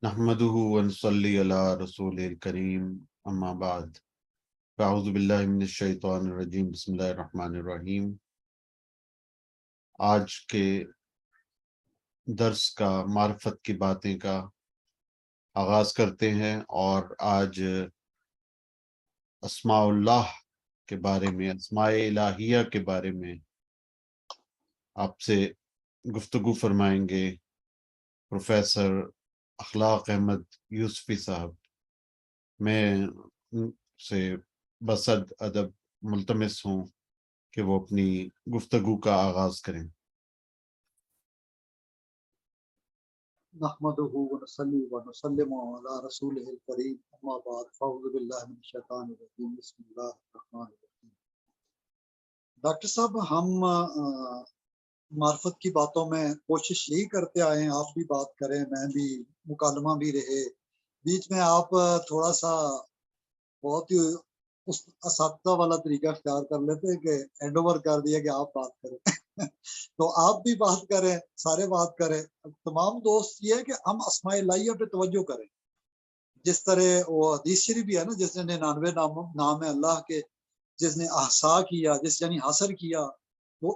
نحمدہ ونصلی علی رسول الکریم اما بعد فاعوذ باللہ من الشیطان الرجیم بسم اللہ الرحمن الرحیم۔ آج کے درس کا معرفت کی باتیں کا آغاز کرتے ہیں، اور آج اسماء اللہ کے بارے میں، اسماء الہیہ کے بارے میں آپ سے گفتگو فرمائیں گے پروفیسر اخلاق احمد یوسفی صاحب۔ میں ان سے بصد ادب ملتمس ہوں کہ وہ اپنی گفتگو کا آغاز کریں۔ نحمده ونصلي ونسلم على رسوله الكريم اما بعد فاعوذ بالله من الشیطان الرجیم بسم اللہ الرحمن الرحیم۔ ڈاکٹر صاحب، ہم معرفت کی باتوں میں کوشش یہی کرتے آئے ہیں، آپ بھی بات کریں، میں بھی، مکالمہ بھی رہے، بیچ میں آپ تھوڑا سا بہت ہی اس اساتذہ والا طریقہ اختیار کر لیتے کہ ہینڈ اوور کر دیا کہ آپ بات کریں تو آپ بھی بات کریں، سارے بات کریں۔ تمام دوست یہ ہے کہ ہم اسماء الہیہ پہ توجہ کریں، جس طرح وہ حدیث شریف بھی ہے نا، جس نے 99 نام ہے اللہ کے، جس نے احصا کیا، جس یعنی حاصل کیا، وہ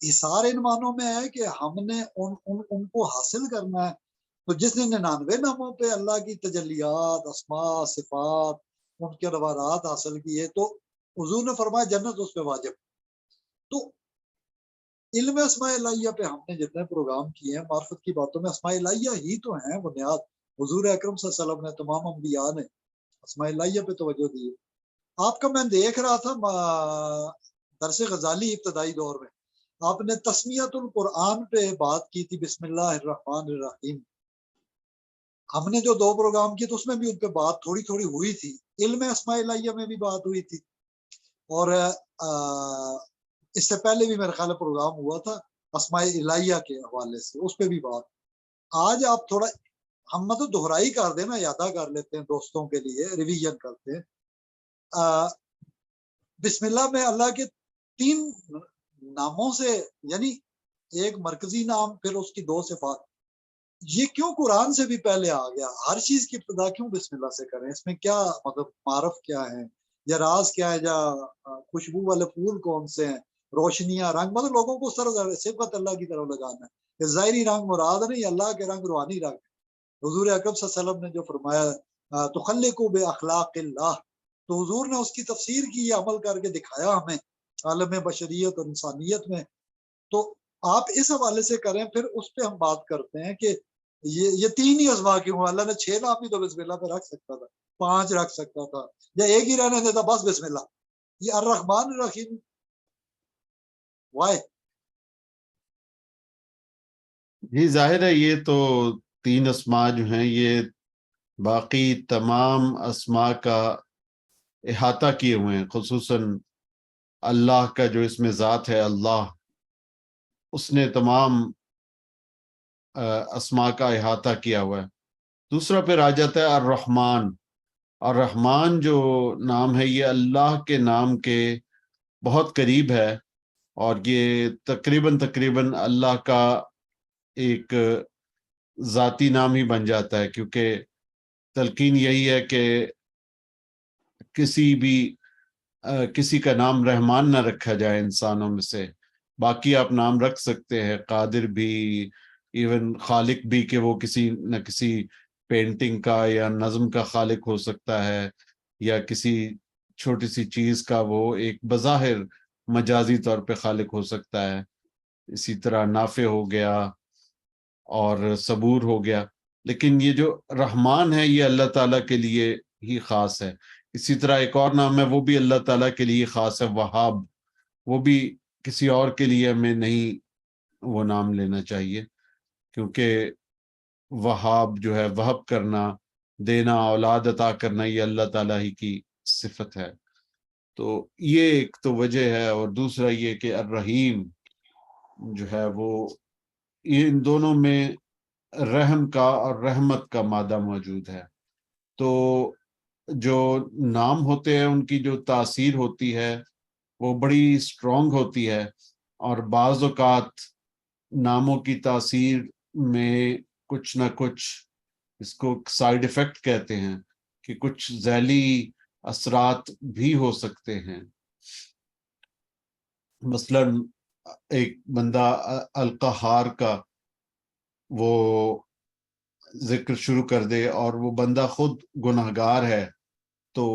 حصار ان معنوں میں ہے کہ ہم نے ان کو حاصل کرنا ہے۔ تو جس نے 99 ناموں پہ اللہ کی تجلیات، اسماء، صفات، ان کے روارات حاصل کیے، تو حضور نے فرمایا جنت اس پہ واجب۔ تو علم اسماء الہیہ پہ ہم نے جتنے پروگرام کیے ہیں، معرفت کی باتوں میں اسماء الہیہ ہی تو ہیں بنیاد۔ حضور اکرم صلی اللہ علیہ وسلم نے، تمام انبیاء نے اسماء الہیہ پہ توجہ دی ہے۔ آپ کا میں دیکھ رہا تھا درس غزالی ابتدائی دور میں، آپ نے تسمیت القرآن پہ بات کی تھی، بسم اللہ الرحمن الرحیم۔ ہم نے جو 2 پروگرام کیے تو اس میں بھی ان پہ بات تھوڑی تھوڑی ہوئی تھی، علم اسماء الہیہ میں بھی بات ہوئی تھی، اور اس سے پہلے بھی میرا خیال پروگرام ہوا تھا اسماء الہیہ کے حوالے سے، اس پہ بھی بات۔ آج آپ تھوڑا، ہم مطلب دہرائی کر دیں نا، یادہ کر لیتے ہیں دوستوں کے لیے، ریویژن کرتے ہیں۔ بسم اللہ میں اللہ کے 3 ناموں سے، یعنی ایک مرکزی نام، پھر اس کی 2 صفات، یہ کیوں قرآن سے بھی پہلے آ گیا؟ ہر چیز کی ابتدا کیوں بسم اللہ سے کریں؟ اس میں کیا مطلب معرف کیا ہے، یا راز کیا ہے، یا خوشبو والے پھول کون سے ہیں، روشنیاں، رنگ، مطلب لوگوں کو اس طرح صفت اللہ کی طرف لگانا ہے۔ ظاہری رنگ مراد نہیں، اللہ کے رنگ روحانی رنگ۔ حضور اکرم صلی اللہ علیہ وسلم نے جو فرمایا تخلقوا باخلاق اللہ، تو حضور نے اس کی تفسیر کی، عمل کر کے دکھایا ہمیں عالم بشریت اور انسانیت میں۔ تو آپ اس حوالے سے کریں، پھر اس پہ ہم بات کرتے ہیں کہ یہ 3 ہی اسماء کیوں؟ اللہ نے 6 نام بھی تو بسم اللہ پہ رکھ سکتا تھا، 5 رکھ سکتا تھا، یا ایک ہی رہنے دیتا، بس بسم اللہ۔ یہ الرحمن الرحیم وائے؟ جی ظاہر ہے یہ تو 3 اسماء جو ہیں یہ باقی تمام اسماء کا احاطہ کیے ہوئے ہیں، خصوصاً اللہ کا جو اس میں ذات ہے اللہ، اس نے تمام اسماء کا احاطہ کیا ہوا ہے۔ دوسرا پھر آ جاتا ہے الرحمن۔ الرحمن جو نام ہے یہ اللہ کے نام کے بہت قریب ہے، اور یہ تقریباً اللہ کا ایک ذاتی نام ہی بن جاتا ہے، کیونکہ تلقین یہی ہے کہ کسی کا نام رحمان نہ رکھا جائے انسانوں میں سے۔ باقی آپ نام رکھ سکتے ہیں، قادر بھی، ایون خالق بھی، کہ وہ کسی نہ کسی پینٹنگ کا یا نظم کا خالق ہو سکتا ہے، یا کسی چھوٹی سی چیز کا وہ ایک بظاہر مجازی طور پہ خالق ہو سکتا ہے۔ اسی طرح نافع ہو گیا اور صبور ہو گیا، لیکن یہ جو رحمان ہے یہ اللہ تعالیٰ کے لیے ہی خاص ہے۔ اسی طرح ایک اور نام ہے، وہ بھی اللہ تعالیٰ کے لیے خاص ہے، وہاب۔ وہ بھی کسی اور کے لیے ہمیں نہیں وہ نام لینا چاہیے، کیونکہ وہاب جو ہے، وہب کرنا، دینا، اولاد عطا کرنا، یہ اللہ تعالیٰ ہی کی صفت ہے۔ تو یہ ایک تو وجہ ہے، اور دوسرا یہ کہ الرحیم جو ہے وہ ان دونوں میں رحم کا اور رحمت کا مادہ موجود ہے۔ تو جو نام ہوتے ہیں ان کی جو تاثیر ہوتی ہے وہ بڑی اسٹرانگ ہوتی ہے، اور بعض اوقات ناموں کی تاثیر میں کچھ نہ کچھ اس کو سائیڈ افیکٹ کہتے ہیں کہ کچھ ذیلی اثرات بھی ہو سکتے ہیں. مثلا ایک بندہ القہار کا وہ ذکر شروع کر دے اور وہ بندہ خود گناہگار ہے، تو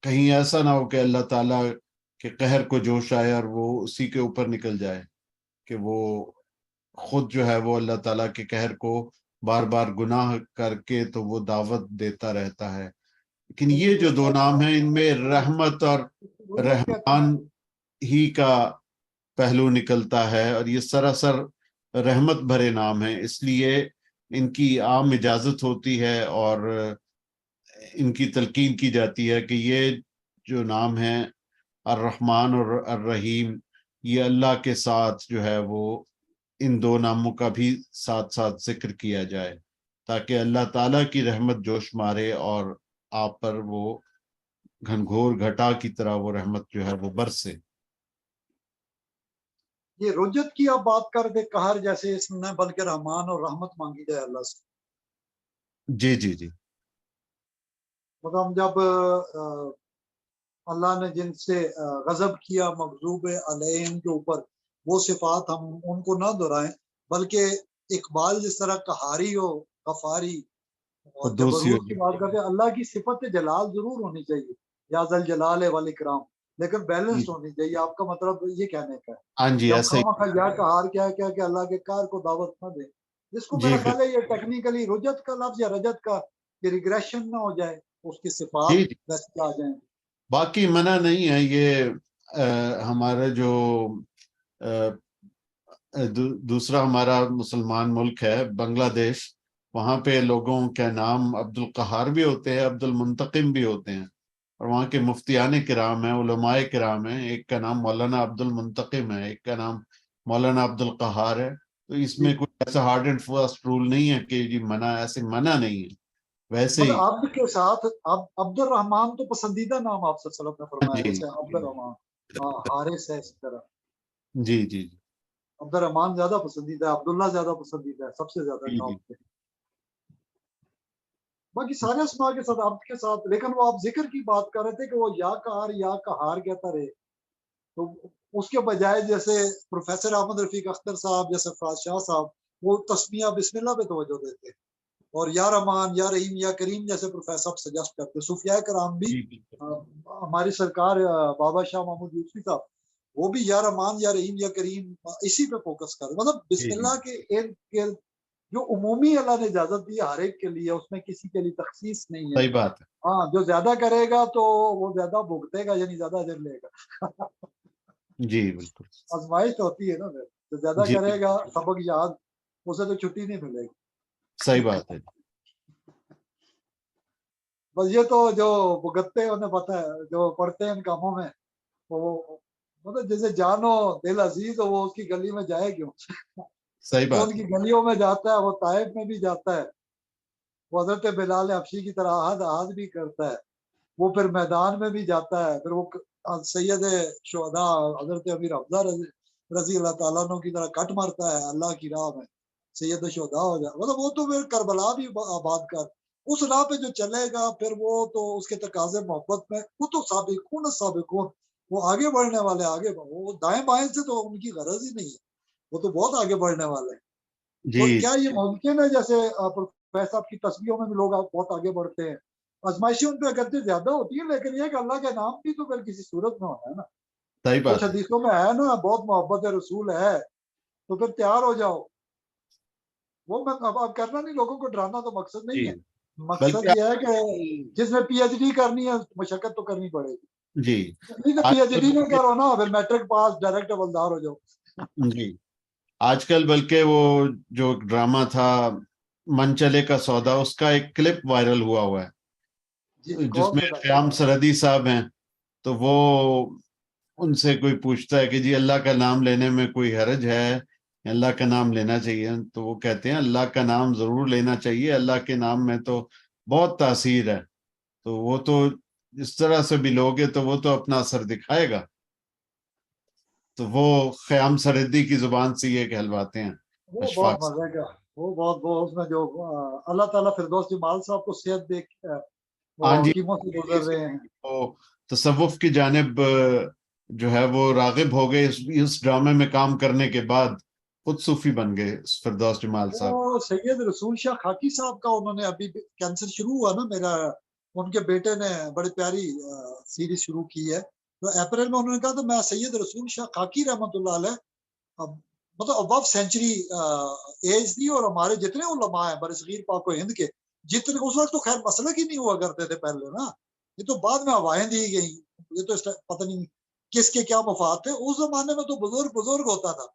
کہیں ایسا نہ ہو کہ اللہ تعالیٰ کے قہر کو جوش آئے اور وہ اسی کے اوپر نکل جائے، کہ وہ خود جو ہے وہ اللہ تعالیٰ کے قہر کو بار بار گناہ کر کے تو وہ دعوت دیتا رہتا ہے. لیکن یہ جو دو نام ہیں ان میں رحمت اور رحمان ہی کا پہلو نکلتا ہے، اور یہ سراسر رحمت بھرے نام ہیں، اس لیے ان کی عام اجازت ہوتی ہے اور ان کی تلقین کی جاتی ہے کہ یہ جو نام ہیں الرحمن اور الرحیم، یہ اللہ کے ساتھ جو ہے وہ ان دو ناموں کا بھی ساتھ ساتھ ذکر کیا جائے، تاکہ اللہ تعالیٰ کی رحمت جوش مارے اور آپ پر وہ گھنگھور گھٹا کی طرح وہ رحمت جو ہے وہ برسے. یہ رجت کی آپ بات کر دے، قہر جیسے اس نے بلکہ رحمان اور رحمت مانگی جائے اللہ سے. جی جی جی مطلب جب اللہ نے جن سے غضب کیا مغضوب علیہم کے اوپر، وہ صفات ہم ان کو نہ دہرائیں، بلکہ اقبال جس طرح قہاری ہو، غفاری اور جبروت کی بات کرتے ہیں، اللہ کی صفت جلال ضرور ہونی چاہیے، یا ذل جلال والاکرام، لیکن بیلنس ہونی چاہیے. آپ کا مطلب یہ کہنے کا ہے. ہاں جی، ایسا ہی. یا قہار کیا کہ اللہ کے قہر کو دعوت نہ دے، جس کو میرا خیال ہے یہ ٹیکنیکلی رجت کا لفظ یا رجت کا کہ ریگریشن نہ ہو جائے، اس کی صفات ویسے آ جائیں. باقی منع نہیں ہے. یہ ہمارا جو دوسرا ہمارا مسلمان ملک ہے بنگلہ دیش، وہاں پہ لوگوں کے نام عبد القہار بھی ہوتے ہیں، عبد المنتقم بھی ہوتے ہیں، اور وہاں کے مفتیان کرام ہیں، علماء کرام ہیں. ایک کا نام مولانا عبد المنتقم ہے، ایک کا نام مولانا عبد القہار ہے. تو اس میں کوئی ایسا ہارڈ اینڈ فاسٹ رول نہیں ہے کہ جی منع، ایسے منع نہیں ہے. ویسے ہی عبد کے ساتھ عبد الرحمان تو پسندیدہ نام آپ صلی اللہ علیہ وسلم نے فرمایا، جیسے عبد الرحمان، حارث ہے اس طرح. جی جی عبد الرحمان زیادہ پسندیدہ ہے، عبداللہ زیادہ پسندیدہ ہے، سب سے زیادہ ٹاپ پہ. باقی سارے اسماء کے ساتھ عبد کے ساتھ، لیکن وہ آپ ذکر کی بات کر رہے تھے کہ وہ یا قہار یا قہار کہتا رہے، تو اس کے بجائے جیسے پروفیسر احمد رفیق اختر صاحب، جیسے فراز شاہ صاحب، وہ تسمیہ بسم اللہ پہ توجہ دیتے ہیں، اور یا رحمان یا رحیم یا کریم جیسے پروفیسر صاحب سجیسٹ کرتے ہیں. صوفیاء کرام بھی، ہماری سرکار بابا شاہ محمود یوسفی صاحب، وہ بھی یا رحمان یا رحیم یا کریم اسی پہ فوکس کر، مطلب بسم اللہ کے ارد گرد جو عمومی اللہ نے اجازت دی ہر ایک کے لیے، اس میں کسی کے لیے تخصیص نہیں ہے. صحیح بات ہے. ہاں، جو زیادہ کرے گا تو وہ زیادہ بھگتے گا، یعنی زیادہ اجر لے گا. جی بالکل آزمائش ہوتی ہے نا، پھر جو زیادہ کرے گا سبق یاد، اسے تو چھٹی نہیں ملے گی. صحیح بات ہے. بس یہ تو جو بھگتتے ہیں انہیں پتہ ہے، جو پڑھتے ہیں ان کاموں میں، وہ مطلب جیسے جانو دل عزیز ہو، وہ اس کی گلی میں جائے کیوں؟ صحیح بات. ان کی گلیوں میں جاتا ہے، وہ طائف میں بھی جاتا ہے، وہ حضرت بلال حبشی کی طرح آہد بھی کرتا ہے، وہ پھر میدان میں بھی جاتا ہے، پھر وہ سید شہداء حضرت امیر حمزہ رضی اللہ تعالیٰ عنہ کی طرح کٹ مارتا ہے اللہ کی راہ میں، سید شہداء ہو جائے. مطلب وہ تو پھر کربلا بھی آباد کر، اس راہ پہ جو چلے گا پھر وہ تو اس کے تقاضے محبت میں، وہ تو سابقون وہ آگے بڑھنے والے، وہ دائیں بائیں سے تو ان کی غرض ہی نہیں ہے، وہ تو بہت آگے بڑھنے والے ہیں. تو کیا یہ ممکن ہے جیسے پروفیسر صاحب کی تصویروں میں بھی لوگ بہت آگے بڑھتے ہیں، آزمائشیں ان پہ اگرچہ زیادہ ہوتی ہیں، لیکن یہ کہ اللہ کے نام بھی تو پھر کسی صورت میں ہونا ہے نا. کچھ حدیثوں میں ہے نا، بہت محبت رسول ہے تو پھر تیار ہو جاؤ. وہ میں اب کرنا نہیں، لوگوں کو ڈرانا تو مقصد نہیں ہے. مقصد یہ ہے کہ جس میں پی ایچ ڈی کرنی ہے مشقت تو کرنی پڑے گی. جی پی ایچ ڈی نہ کرو نا، پھر میٹرک پاس ڈائریکٹ حوالدار ہو جاؤ. جی آج کل بلکہ وہ جو ڈرامہ تھا من چلے کا سودا، اس کا ایک کلپ وائرل ہوا ہے جس میں قیام سرحدی صاحب ہیں، تو وہ ان سے کوئی پوچھتا ہے کہ جی اللہ کا نام لینے میں کوئی حرج ہے، اللہ کا نام لینا چاہیے؟ تو وہ کہتے ہیں اللہ کا نام ضرور لینا چاہیے، اللہ کے نام میں تو بہت تاثیر ہے. تو وہ تو اس طرح سے بھی لوگے تو وہ تو اپنا اثر دکھائے گا. تو وہ قیام سرحدی کی زبان سے یہ کہلواتے ہیں. وہ بہت مزے کا وہ بہت بہت اس میں جو اللہ تعالیٰ فردوس جمال صاحب کو صحت دے وہ ہاں جی، حکیموں سے گزر رہے ہیں. وہ تصوف کی جانب جو ہے وہ راغب ہو گئے اس ڈرامے میں کام کرنے کے بعد، خود صوفی بن گئے فردوس جمال صاحب. وہ سید رسول شاہ خاکی صاحب کا انہوں نے ابھی کینسر شروع ہوا نا میرا، ان کے بیٹے نے بڑی پیاری سیریز شروع کی ہے. تو اپریل میں انہوں نے کہا تو میں سید رسول شاہ خاکی رحمۃ اللہ علیہ مطلب ابو سینچری ایج تھی، اور ہمارے جتنے علماء ہیں برصغیر پاک و ہند کے جتنے، اس وقت تو خیر مسلک ہی نہیں ہوا کرتے تھے پہلے نا، یہ تو بعد میں ہوائیں دی گئی، یہ تو پتہ نہیں کس کے کیا مفاد تھے. اس زمانے میں تو بزرگ ہوتا تھا.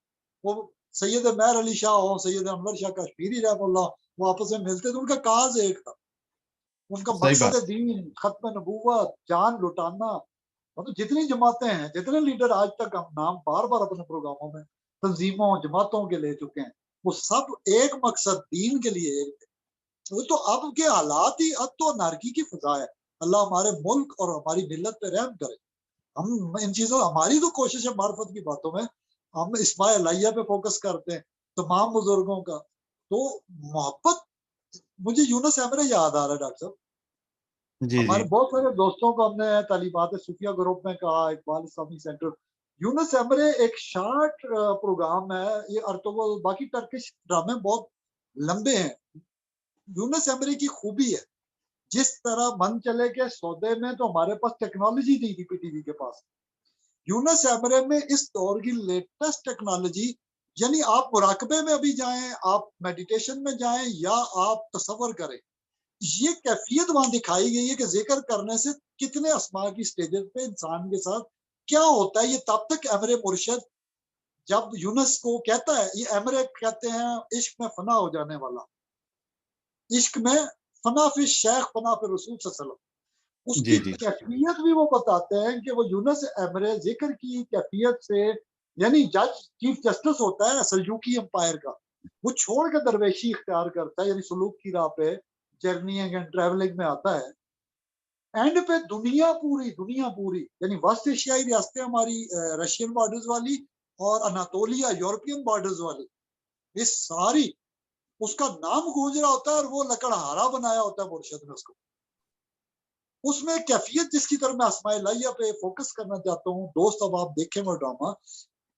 وہ سید مہر علی شاہ ہو، سید انور شاہ کشمیری رحم اللہ، وہ آپس میں ملتے تھے. ان کا کاز ایک تھا، ان کا صحیح بات. مقصد دین ختم نبوت جان لٹانا. مطلب جتنی جماعتیں ہیں، جتنے لیڈر آج تک ہم نام بار بار اپنے پروگراموں میں تنظیموں جماعتوں کے لے چکے ہیں، وہ سب ایک مقصد دین کے لیے ایک تھے. تو اب کے حالات ہی اب تو انارکی کی فضا ہے. اللہ ہمارے ملک اور ہماری ملت پہ رحم کرے. ہم ان چیزوں، ہماری تو کوشش ہے معرفت کی باتوں میں ہم اسماء الہیہ پہ فوکس کرتے ہیں تمام بزرگوں کا. تو محبت، مجھے یونس ایمرے یاد آ رہا ہے ڈاکٹر صاحب. جی جی ہمارے بہت سارے دوستوں کو ہم نے تعلیمات صوفیہ گروپ میں کہا، اقبال اسلامی سینٹر. یونس ایمرے ایک شارٹ پروگرام ہے یہ، ارطغرل باقی ٹرکش ڈرامے بہت لمبے ہیں. یونس ایمرے کی خوبی ہے جس طرح من چلے کے سودے میں تو ہمارے پاس ٹیکنالوجی نہیں تھی پی ٹی وی کے پاس. یونس ایمرے میں اس دور کی لیٹسٹ ٹیکنالوجی، یعنی آپ مراقبے میں ابھی جائیں، آپ میڈیٹیشن میں جائیں، یا آپ تصور کریں، یہ کیفیت وہاں دکھائی گئی ہے کہ ذکر کرنے سے کتنے اسماء کی سٹیجز پہ انسان کے ساتھ کیا ہوتا ہے. یہ تب تک ایمرے مرشد جب یونس کو کہتا ہے، یہ ایمرے کہتے ہیں عشق میں فنا ہو جانے والا، عشق میں فنا فی شیخ فنا فی رسول صلی اللہ علیہ وسلم. اس کی جی جی کیفیت بھی وہ بتاتے ہیں کہ وہ یونس ایمرے ذکر کی کیفیت سے، یعنی جج چیف جسٹس ہوتا ہے سلجوکی امپائر کا، وہ چھوڑ کے درویشی اختیار کرتا ہے، یعنی سلوک کی راہ پہ جرنیئنگ اینڈ ٹریولنگ میں آتا ہے. اینڈ پہ دنیا پوری یعنی وسط ایشیائی ریاستیں ہماری، رشین بارڈرز والی اور اناتولیا یورپین بارڈرز والی، یہ ساری اس کا نام گونج رہا ہوتا ہے، اور وہ لکڑہارا بنایا ہوتا ہے مرشد نے اس کو. اس میں کیفیت جس کی طرف میں اسماء الہیہ پہ فوکس کرنا چاہتا ہوں دوست، اب آپ دیکھیں وہ ڈرامہ،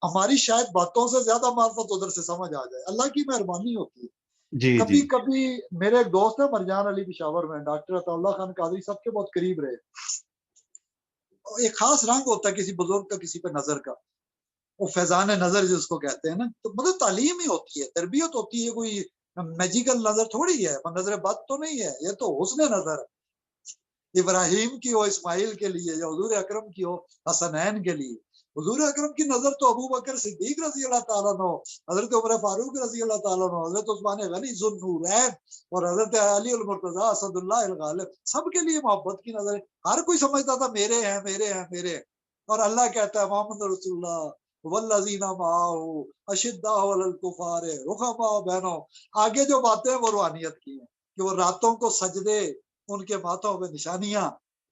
ہماری شاید باتوں سے زیادہ معرفت ادھر سے سمجھ آ جائے. اللہ کی مہربانی ہوتی ہے. جی کبھی جی کبھی میرے ایک دوست ہے مرجان علی پشاور میں، ڈاکٹر عطا اللہ خان قادری سب کے بہت قریب رہے. ایک خاص رنگ ہوتا ہے کسی بزرگ کا کسی پہ نظر کا، وہ فیضان نظر جس کو کہتے ہیں نا. تو مطلب تعلیم ہی ہوتی ہے، تربیت ہوتی ہے، کوئی میجیکل نظر تھوڑی ہے، نظر بد تو نہیں ہے، یہ تو حسن نظر ہے. ابراہیم کی ہو اسماعیل کے لیے، یا حضور اکرم کی ہو حسنین کے لیے. حضور اکرم کی نظر تو ابو بکر صدیق رضی اللہ تعالیٰ عنہ، حضرت عمر فاروق رضی اللہ تعالیٰ عنہ، حضرت عثمان غنی ذو النورین اور حضرت علی المرتضی اسد اللہ الغالب، سب کے لیے محبت کی نظر ہے. ہر کوئی سمجھتا تھا میرے ہیں میرے ہیں میرے ہیں. اور اللہ کہتا ہے محمد رسول اللہ والذین معہ اشداء علی الکفار رحماء بینہم. آگے جو باتیں ہیں وہ روحانیت کی ہیں کہ وہ راتوں کو سجدے، ان کے ماتھوں پہ نشانیاں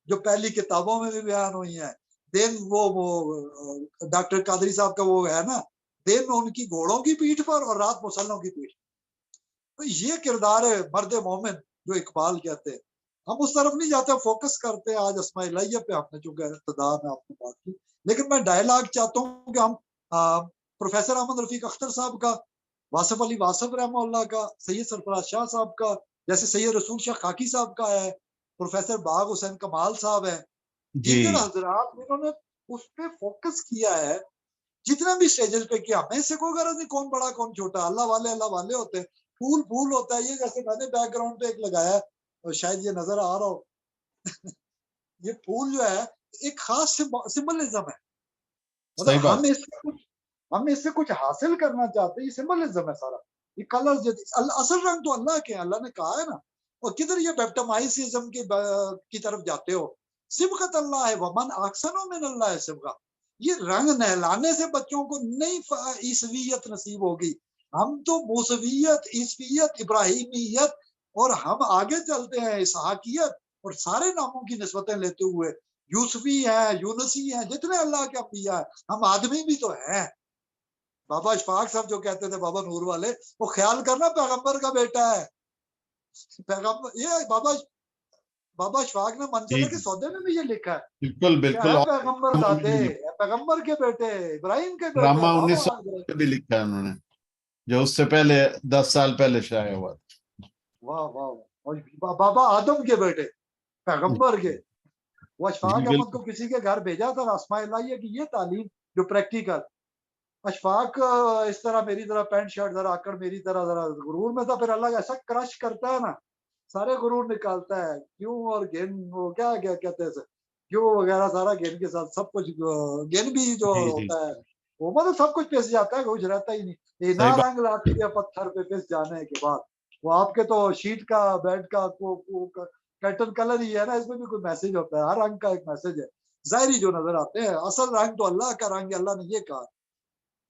جو پہلی کتابوں میں بھی بیان ہوئی ہیں. دن وہ ڈاکٹر قادری صاحب کا وہ ہے نا، دن ان کی گھوڑوں کی پیٹھ پر اور رات مسلموں کی پیٹھ. تو یہ کردار ہے مرد مومن جو اقبال کہتے ہیں. ہم اس طرف نہیں جاتے، فوکس کرتے ہیں آج اسماء الہیہ پہ، آپ نے چونکہ ابتدا میں آپ نے بات کی. لیکن میں ڈائلاگ چاہتا ہوں کہ ہم پروفیسر احمد رفیق اختر صاحب کا، واصف علی واصف رحمہ اللہ کا، سید سرفراز شاہ صاحب کا، جیسے سید رسول شاہ خاکی صاحب کا ہے، پروفیسر باغ حسین کمال صاحب ہے، جی دیگر حضرات انہوں نے اس پہ فوکس کیا ہے جتنا بھی سٹیجز پہ کیا. ہمیں اس سے کوئی غرض نہیں کون بڑا کون چھوٹا، اللہ والے ہوتے ہیں. پھول ہوتا ہے. یہ جیسے میں نے بیک گراؤنڈ پہ ایک لگایا ہے، اور شاید یہ نظر آ رہا ہو یہ پھول جو ہے ایک خاص سمبلزم ہے. صحیح مطلب بات. ہم اس سے کچھ حاصل کرنا چاہتے ہیں. یہ سمبلزم ہے سارا. یہ کلر اصل رنگ تو اللہ کے ہیں، اللہ نے کہا ہے نا. اور کدھر یہ بیپٹمائزم کی طرف جاتے ہو؟ سبغت اللہ ہے، ومن احسن من اللہ سبغہ. یہ رنگ نہلانے سے بچوں کو نہیں عیسویت نصیب ہوگی. ہم تو موسویت، عیسویت، ابراہیمیت، اور ہم آگے چلتے ہیں اسحاقیت اور سارے ناموں کی نسبتیں لیتے ہوئے. یوسفی ہیں، یونسی ہیں، جتنے اللہ کے انبیاء ہیں، ہم آدمی بھی تو ہیں. بابا اشفاق صاحب جو کہتے تھے بابا نور والے، وہ خیال کرنا پیغمبر کا بیٹا ہے، پیغمبر یہ بابا اشفاق نے منزلہ کے سودے میں بھی یہ لکھا ہے بالکل کہ بالکل، اے اور پیغمبر زادے، اے پیغمبر کے بیٹے، ابراہیم کے بیٹے، ڈرامہ بابا 1900 بھی لکھا ہے انہوں نے، جو اس سے پہلے 10 سال پہلے شائع ہوا تھا۔ واہ واہ واہ، بابا آدم کے بیٹے پیغمبر کے۔ وہ اشفاق جی احمد کو بالکل، کسی کے گھر بھیجا تھا اسماء الہیہ کی یہ تعلیم جو پریکٹیکل، اشفاق اس طرح میری طرح پینٹ شرٹ ذرا آکڑ میری طرح ذرا غرور میں تھا، پھر اللہ ایسا کرش کرتا ہے نا، سارے غرور نکالتا ہے، کیوں اور گن، وہ کیا کیا کہتے ہیں کیوں وغیرہ سارا گن کے ساتھ سب کچھ، گن بھی جو جی جی ہوتا ہے وہ مطلب سب کچھ پس جاتا ہے، کچھ رہتا ہی نہیں، یہ نہ صحیح بات، رنگ لاتی ہے پتھر پہ پس جانے کے بعد، وہ آپ کے تو شیٹ کا بیڈ کا پیٹرن کلر ہی ہے نا، اس میں بھی کوئی میسج ہوتا ہے، ہر رنگ کا ایک میسج ہے، ظاہری جو نظر آتے ہیں، اصل رنگ تو اللہ کا رنگ ہے، اللہ نے یہ کہا۔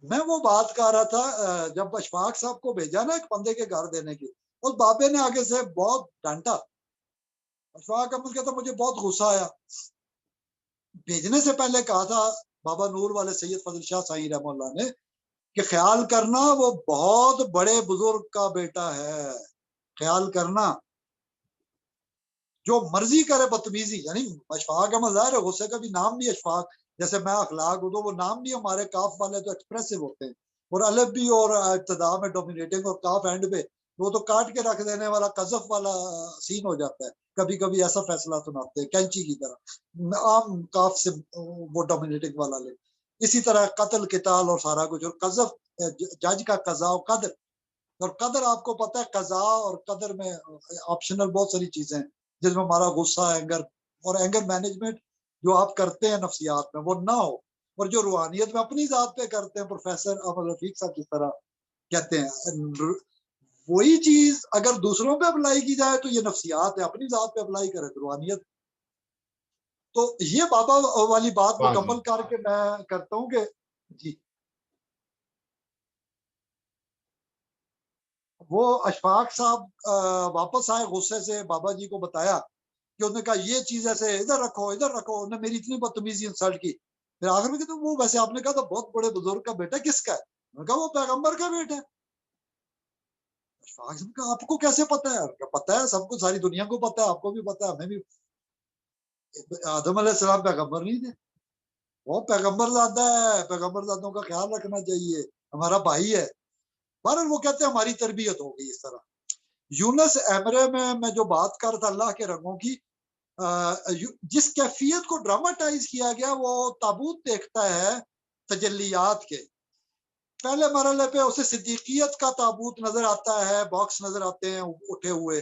میں وہ بات کر رہا تھا جب اشفاق صاحب کو بھیجا نا ایک بندے کے گھر دینے کی، اس بابے نے آگے سے بہت ڈانٹا، اشفاق احمد کہتا مجھے بہت غصہ آیا، بھیجنے سے پہلے کہا تھا بابا نور والے سید فضل شاہ سائیں رحمہ اللہ نے کہ خیال کرنا وہ بہت بڑے بزرگ کا بیٹا ہے، خیال کرنا جو مرضی کرے بدتمیزی، یعنی اشفاق احمد ظاہر ہے غصے کا بھی نام نہیں اشفاق، جیسے میں اخلاق ہوں تو وہ نام نہیں، ہمارے کاف والے تو ایکسپریسو ہوتے ہیں، اور الف بھی اور ابتدا میں ڈومینیٹنگ اور کاف اینڈ پہ، وہ تو کاٹ کے رکھ دینے والا قذف والا سین ہو جاتا ہے، کبھی کبھی ایسا فیصلہ سناتے ہیں کینچی کی طرح، عام کاف سے وہ ڈومینیٹنگ والا لے، اسی طرح قتل قتال اور سارا کچھ، اور قذف جج کا قضاء و قدر، اور قدر آپ کو پتہ ہے قضاء اور قدر میں آپشنل بہت ساری چیزیں ہیں جس میں ہمارا غصہ، اینگر، اور اینگر مینجمنٹ جو آپ کرتے ہیں نفسیات میں وہ نہ ہو، اور جو روحانیت میں اپنی ذات پہ کرتے ہیں، پروفیسر احمد رفیق صاحب جس طرح کہتے ہیں، وہی چیز اگر دوسروں پہ اپلائی کی جائے تو یہ نفسیات ہے، اپنی ذات پہ اپلائی کرے تو روحانیت۔ تو یہ بابا والی بات مکمل کر کے میں کرتا ہوں کہ جی وہ اشفاق صاحب واپس آئے غصے سے، بابا جی کو بتایا کہ انہوں نے کہا یہ چیز ایسے ادھر رکھو ادھر رکھو، انہوں نے میری اتنی بدتمیزی انسلٹ کی، پھر آخر میں کہتے وہ ویسے آپ نے کہا تھا بہت بڑے بزرگ کا بیٹا کس کا ہے، انہوں نے کہا وہ پیغمبر کا بیٹا ہے۔ اشفاق صاحب کہا آپ کو کیسے پتا ہے؟ پتا ہے سب کو، ساری دنیا کو پتا ہے، آپ کو بھی پتا ہے، ہمیں بھی۔ آدم علیہ السلام پیغمبر نہیں تھے، وہ پیغمبر زادہ ہے، پیغمبر زادوں کا خیال رکھنا چاہیے، ہمارا بھائی ہے۔ بہرحال وہ کہتے ہیں ہماری تربیت ہو گئی اس طرح۔ یونس ایمرے میں جو بات کر تھا اللہ کے رنگوں کی، جس کیفیت کو ڈراماٹائز کیا گیا، وہ تابوت دیکھتا ہے تجلیات کے پہلے مرحلے پہ، اسے صدیقیت کا تابوت نظر آتا ہے، باکس نظر آتے ہیں اٹھے ہوئے،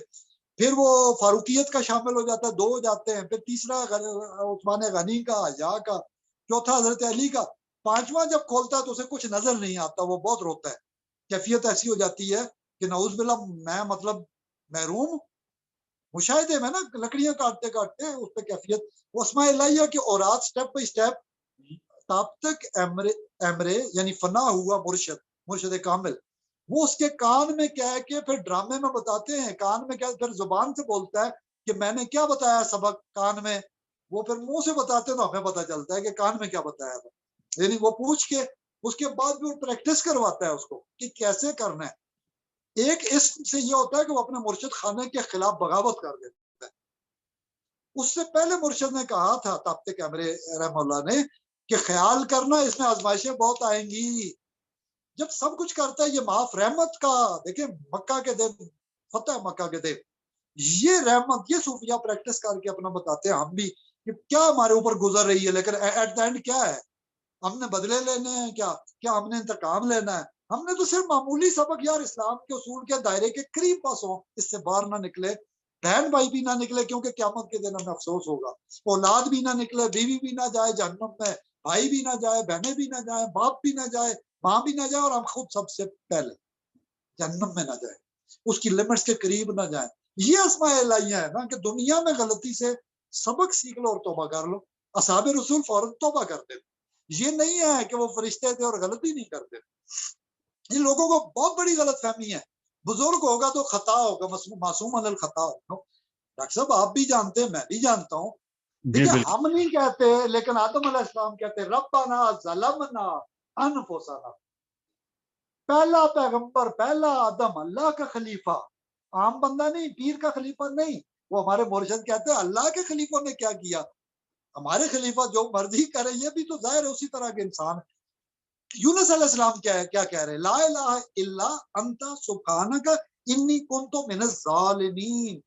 پھر وہ فاروقیت کا شامل ہو جاتا ہے، 2 ہو جاتے ہیں، پھر تیسرا عثمان غنی کا، یا کا، چوتھا حضرت علی کا، 5واں جب کھولتا ہے تو اسے کچھ نظر نہیں آتا، وہ بہت روتا ہے، کیفیت ایسی ہو جاتی ہے کہ نعوذ باللہ میں مطلب محروم مشاہدے میں نا، لکڑیاں کاٹتے کاٹتے اس پہ کیفیت، وہ اسماء الہیہ کے اورات سٹیپ بائی سٹیپ، تب تک ایمرے یعنی فنا ہوا مرشد کامل، وہ اس کے کان میں کہہ کے پھر ڈرامے میں بتاتے ہیں، کان میں کیا، پھر زبان سے بولتا ہے کہ میں نے کیا بتایا سبق کان میں، وہ پھر منہ سے بتاتے ہیں تو ہمیں پتہ چلتا ہے کہ کان میں کیا بتایا تھا، یعنی وہ پوچھ کے اس کے بعد بھی وہ پریکٹس کرواتا ہے اس کو کہ کیسے کرنا ہے۔ ایک اسم سے یہ ہوتا ہے کہ وہ اپنے مرشد خانے کے خلاف بغاوت کر دیتا ہے۔ اس سے پہلے مرشد نے کہا تھا تابت کیمرے رحمہ اللہ نے کہ خیال کرنا اس میں آزمائشیں بہت آئیں گی، جب سب کچھ کرتا ہے یہ معاف رحمت کا، دیکھیں مکہ کے دن، فتح مکہ کے دن، یہ رحمت، یہ صوفیہ پریکٹس کر کے اپنا بتاتے ہیں ہم بھی کہ کیا ہمارے اوپر گزر رہی ہے، لیکن ایٹ دا اینڈ کیا ہے، ہم نے بدلے لینے ہیں، کیا ہم نے انتقام لینا ہے، ہم نے تو صرف معمولی سبق یار اسلام کے اصول کے دائرے کے قریب پاس ہوں، اس سے باہر نہ نکلے، بہن بھائی بھی نہ نکلے، کیونکہ قیامت کے دن ہمیں افسوس ہوگا، اولاد بھی نہ نکلے، بیوی بھی نہ جائے جہنم میں، بھائی بھی نہ جائے، بہنیں بھی نہ جائیں، باپ بھی نہ جائے، ماں بھی نہ جائے، اور ہم خود سب سے پہلے جہنم میں نہ جائے، اس کی لمٹس کے قریب نہ جائیں۔ یہ اسماء الہیہ ہے نا کہ دنیا میں غلطی سے سبق سیکھ لو اور توبہ کر لو، اصحاب رسول فوراً توبہ کرتے تھے، یہ نہیں ہے کہ وہ فرشتے تھے اور غلطی نہیں کرتے، ان لوگوں کو بہت بڑی غلط فہمی ہے، بزرگ ہوگا تو خطا ہوگا، معصوم علی الخطا۔ ڈاکٹر صاحب آپ بھی جانتے ہیں، میں بھی جانتا ہوں، جی دیکھیں بالکل، ہم نہیں کہتے، لیکن آدم علیہ السلام کہتے ربنا ظلمنا انفسنا، پہلا پیغمبر، پہلا آدم، اللہ کا خلیفہ، عام بندہ نہیں، پیر کا خلیفہ نہیں. وہ ہمارے مرشد کہتے ہیں اللہ کے خلیفوں نے کیا کیا، ہمارے خلیفہ جو مرضی کرے. یہ بھی تو ظاہر ہے اسی طرح کے انسان. یونس علیہ السلام کیا کہہ رہے، لا الہ الا انت سبحانک انی کنت من الظالمین.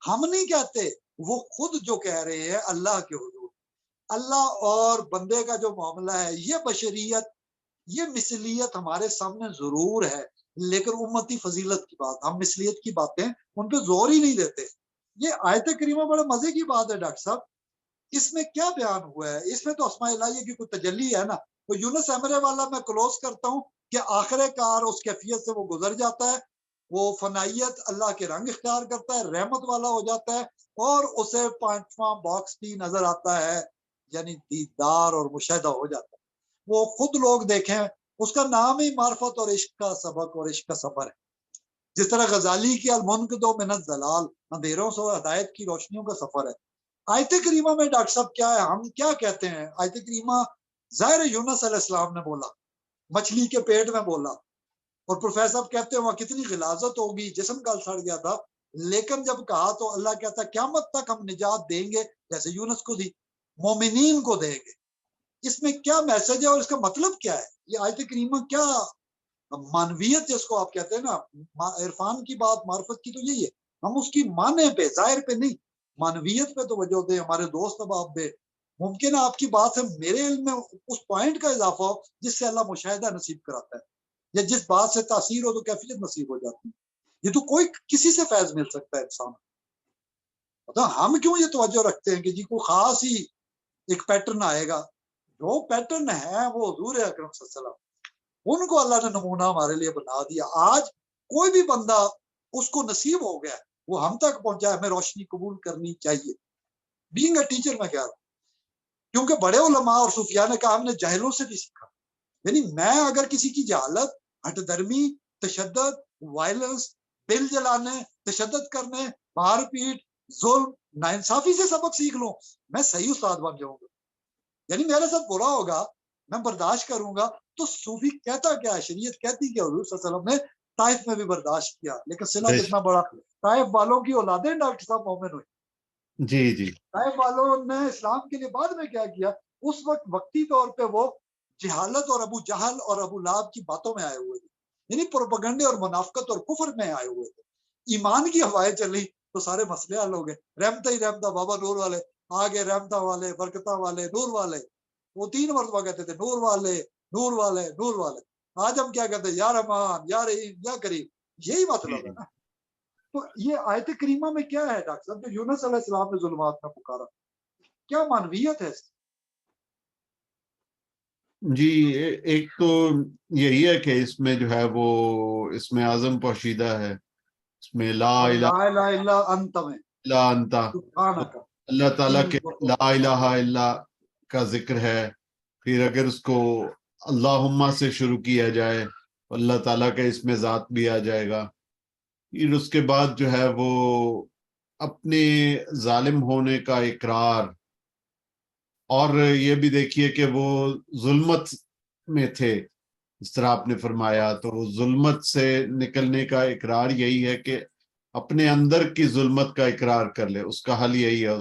ہم نہیں کہتے، وہ خود جو کہہ رہے ہیں اللہ کے حضور. اللہ اور بندے کا جو معاملہ ہے، یہ بشریت، یہ مثلیت ہمارے سامنے ضرور ہے، لیکن امتی فضیلت کی بات، ہم مثلیت کی باتیں ان پہ زور ہی نہیں دیتے. یہ آیت کریمہ بڑے مزے کی بات ہے ڈاکٹر صاحب. اس میں کیا بیان ہوا ہے؟ اس میں تو اسماء الہیہ کی کوئی تجلی ہے نا. تو یونس ایمرے والا میں کلوز کرتا ہوں کہ آخر کار اس کیفیت سے وہ گزر جاتا ہے، وہ فنائیت اللہ کے رنگ اختیار کرتا ہے، رحمت والا ہو جاتا ہے، اور اسے پانچواں باکس بھی نظر آتا ہے، یعنی دیدار اور مشاہدہ ہو جاتا ہے. وہ خود لوگ دیکھیں، اس کا نام ہی معرفت اور عشق کا سبق اور عشق کا سفر ہے. جس طرح غزالی کی المنقذ من الضلال، اندھیروں سے ہدایت کی روشنیوں کا سفر ہے. آیت کریمہ میں ڈاکٹر صاحب کیا ہے، ہم کیا کہتے ہیں؟ آیت کریمہ ظاہر یونس علیہ السلام نے بولا، مچھلی کے پیٹ میں بولا، اور پروفیسر صاحب کہتے ہیں وہاں کتنی غلاظت ہوگی، جسم گل سڑ گیا تھا. لیکن جب کہا تو اللہ کہتا ہے قیامت تک ہم نجات دیں گے، جیسے یونس کو دی، مومنین کو دیں گے. اس میں کیا میسج ہے اور اس کا مطلب کیا ہے؟ یہ آیت کریمہ کیا معنویت جس کو آپ کہتے ہیں نا، عرفان کی بات، معرفت کی، تو یہی ہے. ہم اس کی معنی پہ، ظاہر پہ نہیں، معنویت پہ توجہ دیں. ہمارے دوست اب آپ دے، ممکن ہے آپ کی بات سے میرے علم میں اس پوائنٹ کا اضافہ ہو جس سے اللہ مشاہدہ نصیب کراتا ہے، یا جس بات سے تاثیر ہو تو کیفیت نصیب ہو جاتی ہے. یہ تو کوئی کسی سے فیض مل سکتا ہے انسان. ہم کیوں یہ توجہ رکھتے ہیں کہ جی کوئی خاص ہی ایک پیٹرن آئے گا؟ جو پیٹرن ہے وہ حضور اکرم صلی اللہ علیہ وسلم، ان کو اللہ نے نمونہ ہمارے لیے بنا دیا. آج کوئی بھی بندہ اس کو نصیب ہو گیا، وہ ہم تک پہنچا ہے، ہمیں روشنی قبول کرنی چاہیے. بینگ اے ٹیچر میں کہہ رہا ہوں، کیونکہ بڑے علماء اور صوفیاء نے کہا ہم نے جاہلوں سے بھی سیکھا. یعنی میں اگر کسی کی جہالت، ہٹ درمی، تشدد، وائلنس، دل جلانے، تشدد کرنے، مار پیٹ، ظلم، ناانصافی سے سبق سیکھ لوں، میں صحیح استاد بن جاؤں گا. یعنی میرے ساتھ برا ہوگا، میں برداشت کروں گا. تو صوفی کہتا کیا ہے، شریعت کہتی کیا، حضور صلی اللہ علیہ وسلم نے طائف میں بھی برداشت کیا، لیکن صلہ کتنا بڑا. طائف والوں کی اولادیں ڈاکٹر صاحب مومن ہوئی. جی جی. طائف والوں نے اسلام کے لیے بعد میں کیا کیا؟ اس وقت وقتی طور پہ وہ جہالت اور ابو جہل اور ابو لہب کی باتوں میں آئے ہوئے تھے، یعنی پروپیگنڈے اور منافقت اور کفر میں آئے ہوئے تھے. ایمان کی ہوائیں چلی تو سارے مسئلے حل ہو گئے. رحمتہ ہی رحمتہ، بابا نور والے آگے، رحمتہ والے، برکتہ والے، نور والے. وہ 3 مرتبہ کہتے تھے نور والے، نور والے، نور والے. آج ہم کیا کہتے ہیں؟ یا رحمان، یا رحیم، یا کریم. یہی مطلب ہے نا. تو یہ آیت کریمہ میں کیا ہے ڈاکٹر صاحب جو یونس علیہ السلام نے ظلمات میں پکارا؟ کیا معنویت ہے اس کی؟ جی ایک تو یہی ہے کہ اس میں جو ہے وہ اس میں اعظم پوشیدہ ہے، اس میں لا اور الہ لا الہ الا انت میں الا انت، سبحانک اللہ تعالیٰ انی کے کنت لا من الہ الظالمین. الا کا ذکر ہے. پھر اگر اس کو اللہم سے شروع کیا جائے، اللہ تعالیٰ کا اس میں ذات بھی آ جائے گا. پھر اس کے بعد جو ہے وہ اپنے ظالم ہونے کا اقرار، اور یہ بھی دیکھیے کہ وہ ظلمت میں تھے، اس طرح آپ نے فرمایا. تو ظلمت سے نکلنے کا اقرار یہی ہے کہ اپنے اندر کی ظلمت کا اقرار کر لے. اس کا حل یہی ہے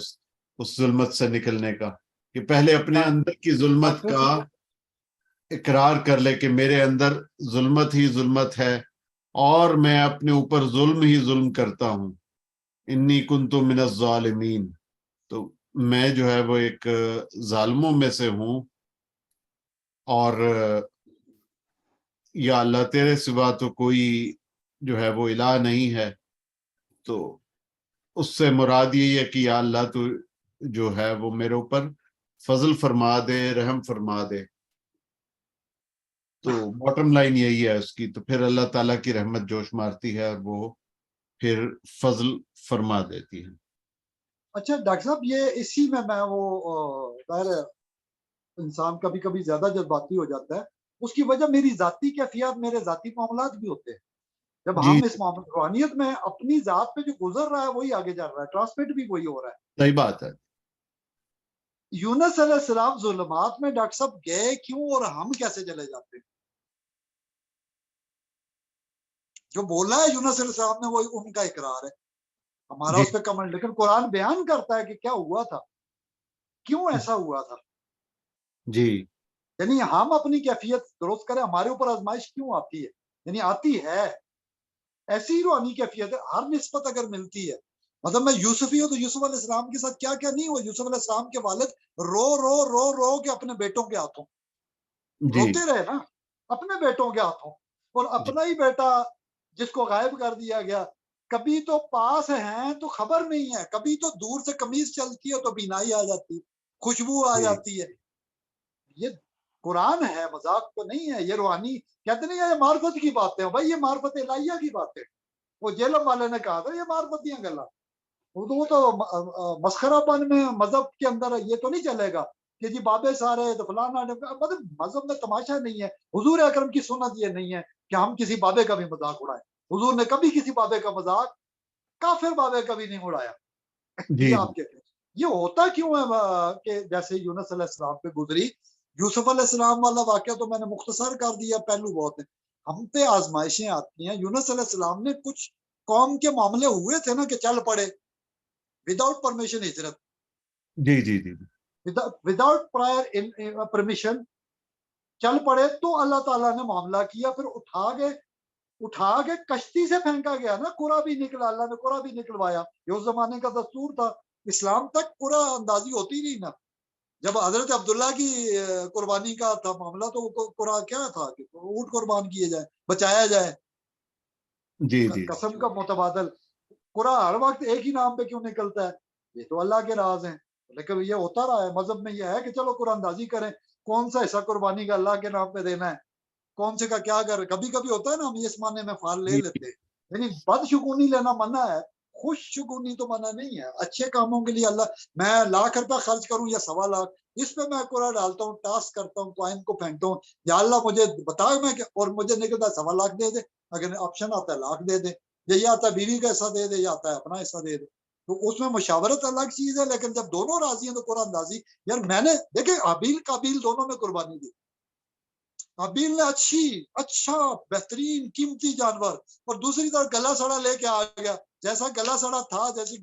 اس ظلمت سے نکلنے کا، کہ پہلے اپنے اندر کی ظلمت ڈاکٹر کا اقرار کر لے کہ میرے اندر ظلمت ہی ظلمت ہے، اور میں اپنے اوپر ظلم ہی ظلم کرتا ہوں. انی کنت من الظالمین، تو میں جو ہے وہ ایک ظالموں میں سے ہوں، اور یا اللہ تیرے سوا تو کوئی جو ہے وہ الہ نہیں ہے. تو اس سے مراد یہی ہے کہ یا اللہ تو جو ہے وہ میرے اوپر فضل فرما دے، رحم فرما دے. تو باٹم لائن یہی ہے اس کی. تو پھر اللہ تعالیٰ کی رحمت جوش مارتی ہے اور وہ پھر فضل فرما دیتی ہے. اچھا ڈاکٹر صاحب، یہ اسی میں وہ ظاہر ہے انسان کبھی کبھی زیادہ جذباتی ہو جاتا ہے. اس کی وجہ میری ذاتی کیفیات، میرے ذاتی معاملات بھی ہوتے ہیں. جب جی ہم اس روحانیت میں اپنی ذات پہ جو گزر رہا ہے وہی آگے جا رہا ہے، ٹرانسمٹ بھی وہی ہو رہا ہے. صحیح بات ہے. یونس علیہ السلام ظلمات میں ڈاکٹر صاحب گئے کیوں، اور ہم کیسے چلے جاتے ہیں؟ جو بولا ہے یونس علیہ السلام نے وہ ان کا اقرار ہے، ہمارا جی اس پہ کمنٹ، لیکن قرآن بیان کرتا ہے کہ کیا ہوا تھا، کیوں ایسا ہوا تھا. جی یعنی ہم اپنی کیفیت درست کریں، ہمارے اوپر آزمائش کیوں آتی ہے، یعنی آتی ہے ایسی روحانی کیفیت ہے. ہر نسبت اگر ملتی ہے، مطلب میں یوسفی ہوں تو یوسف علیہ السلام کے ساتھ کیا کیا نہیں ہوا. یوسف علیہ السلام کے والد رو رو رو رو کے اپنے بیٹوں کے ہاتھوں جی روتے رہے نا، اپنے بیٹوں کے ہاتھوں، اور جی اپنا ہی بیٹا جس کو غائب کر دیا گیا. کبھی تو پاس ہیں تو خبر نہیں ہے، کبھی تو دور سے قمیض چلتی ہے تو بینائی آ جاتی، خوشبو آ جی جاتی ہے. یہ قرآن ہے، مذاق تو نہیں ہے. یہ روحانی کہتے نہیں یہ معرفت کی باتیں ہیں بھائی، یہ معرفت الہیہ کی باتیں. وہ جیلم والے نے کہا تھا یہ معرفتیاں گلا، وہ تو مسخرہ پن میں مذہب کے اندر یہ تو نہیں چلے گا کہ جی بابے سارے تو فلانا. مطلب مذہب میں تماشا نہیں ہے. حضور اکرم کی سنت یہ نہیں ہے کہ ہم کسی بابے کا بھی مذاق اڑائیں. حضور نے کبھی کسی بابے کا مذاق، کافر بابے کا بھی نہیں اڑایا. جی یہ جی آپ کہتے ہیں یہ ہوتا کیوں ہے کہ جیسے یونس علیہ السلام پہ گزری، یوسف علیہ السلام والا واقعہ تو میں نے مختصر کر دیا، پہلو بہت ہے. ہم پہ آزمائشیں آتی ہیں. یونس علیہ السلام نے کچھ قوم کے معاملے ہوئے تھے نا کہ چل پڑے وداؤٹ پرمیشن ہجرت، جی جی جی وداؤٹ پرائر پرمیشن چل پڑے، تو اللہ تعالیٰ نے معاملہ کیا. پھر اٹھا کے کشتی سے پھینکا گیا نا، قرا بھی نکلا، اللہ نے قرا بھی نکلوایا. یہ اس زمانے کا دستور تھا. اسلام تک قرا اندازی ہوتی نہیں نا. جب حضرت عبداللہ کی قربانی کا تھا معاملہ تو وہ قرا کیا تھا کہ اونٹ قربان کیے جائے، بچایا جائے، جی جی قسم کا متبادل. قرا ہر وقت ایک ہی نام پہ کیوں نکلتا ہے؟ یہ تو اللہ کے راز ہیں. لیکن یہ ہوتا رہا ہے مذہب میں، یہ ہے کہ چلو قرآن اندازی کریں کون سا حصہ قربانی کا اللہ کے نام پہ دینا ہے، کون سے کا کیا کر. کبھی کبھی ہوتا ہے نا ہم اس معنی میں فال لے جی لیتے ہیں، یعنی بد شگونی لینا منع ہے، خوش شگونی تو منع نہیں ہے. اچھے کاموں کے لیے اللہ، میں ₹1,00,000 خرچ کروں یا ₹1,25,000، اس پہ میں قرآن ڈالتا ہوں، ٹاسک کرتا ہوں، کوائن کو پھینکتا ہوں، یا اللہ مجھے بتا میں اور مجھے نکلتا ہے 1,25,000 دے دے، اگر آپشن آتا ہے 1,00,000 دے دے، یہ آتا ہے بیوی کا حصہ دے دے، یا آتا ہے اپنا حصہ دے دے. تو اس میں مشاورت الگ چیز ہے. لیکن جب دونوں راضی ہیں تو قرآن اندازی. یار میں نے دیکھیں حابیل قابیل دونوں میں قربانی دی. حابیل نے اچھا بہترین قیمتی جانور، اور دوسری طرف گلا سڑا لے کے آ گیا. جیسا گلا سڑا تھا، جیسی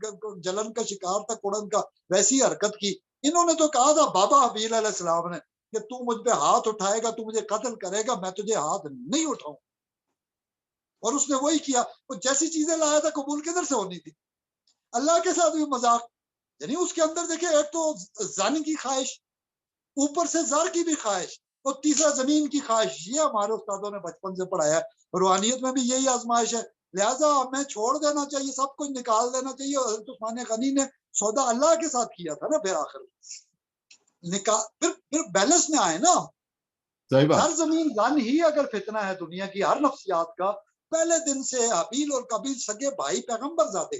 جلن کا شکار تھا کڑن کا، ویسی حرکت کی. انہوں نے تو کہا تھا بابا حابیل علیہ السلام نے کہ تو مجھ پہ ہاتھ اٹھائے گا، تو مجھے قتل کرے گا، میں تجھے ہاتھ نہیں اٹھاؤں. اور اس نے وہی کیا. وہ جیسی چیزیں لایا تھا قبول کدھر سے ہونی تھی؟ اللہ کے ساتھ بھی مذاق. یعنی اس کے اندر دیکھیں ایک تو زانی کی خواہش، اوپر سے زر کی بھی خواہش، اور تیسرا زمین کی خواہش. یہ ہمارے استادوں نے بچپن سے پڑھایا ہے. روحانیت میں بھی یہی آزمائش ہے. لہٰذا ہمیں چھوڑ دینا چاہیے، سب کچھ نکال دینا چاہیے. حضرت عثمان غنی نے سودا اللہ کے ساتھ کیا تھا نا. پھر آخر پھر بیلنس میں آئے نا. صحیح بات. زر زمین لن ہی اگر فتنہ ہے دنیا کی ہر نفسیات کا، پہلے دن سے حابیل اور قابیل سگے بھائی پیغمبر زادے،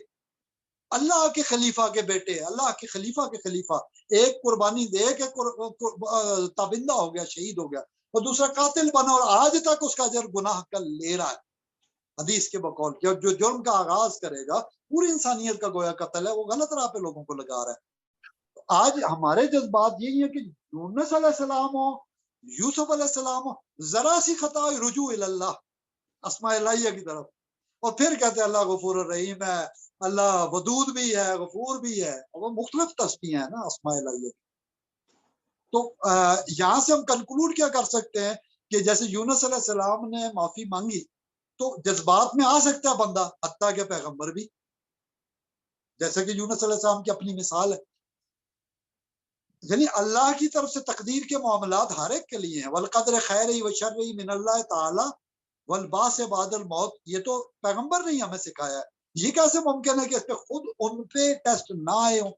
اللہ کے خلیفہ کے بیٹے، اللہ کے خلیفہ کے خلیفہ. ایک قربانی دے کے تابندہ ہو گیا، شہید ہو گیا، اور دوسرا قاتل بنا، اور آج تک اس کا اجر گناہ کا لے رہا ہے. حدیث کے بقول کہ جو جرم کا آغاز کرے گا، پوری انسانیت کا گویا قتل ہے، وہ غلط راہ پہ لوگوں کو لگا رہا ہے. آج ہمارے جذبات یہی ہے کہ یونس علیہ السلام ہو، یوسف علیہ السلام ہو، ذرا سی خطا رجوع اللہ، اسماء الہیہ کی طرف، اور پھر کہتے ہیں اللہ غفور الرحیم ہے، اللہ ودود بھی ہے، غفور بھی ہے. اور وہ مختلف تسبیح ہیں نا اسماء الہیہ. تو یہاں سے ہم کنکلوڈ کیا کر سکتے ہیں کہ جیسے یونس علیہ السلام نے معافی مانگی تو جذبات میں آ سکتا ہے بندہ، حتیٰ کہ پیغمبر بھی، جیسے کہ یونس علیہ السلام کی اپنی مثال ہے. یعنی اللہ کی طرف سے تقدیر کے معاملات ہر ایک کے لیے ہیں. والقدر خیر و شر من اللہ تعالی والبعث بعد الموت. یہ تو پیغمبر نے ہمیں سکھایا ہے. یہ کیسے ممکن ہے کہ اس پہ خود ان پہ ٹیسٹ نہ آئے ہوں؟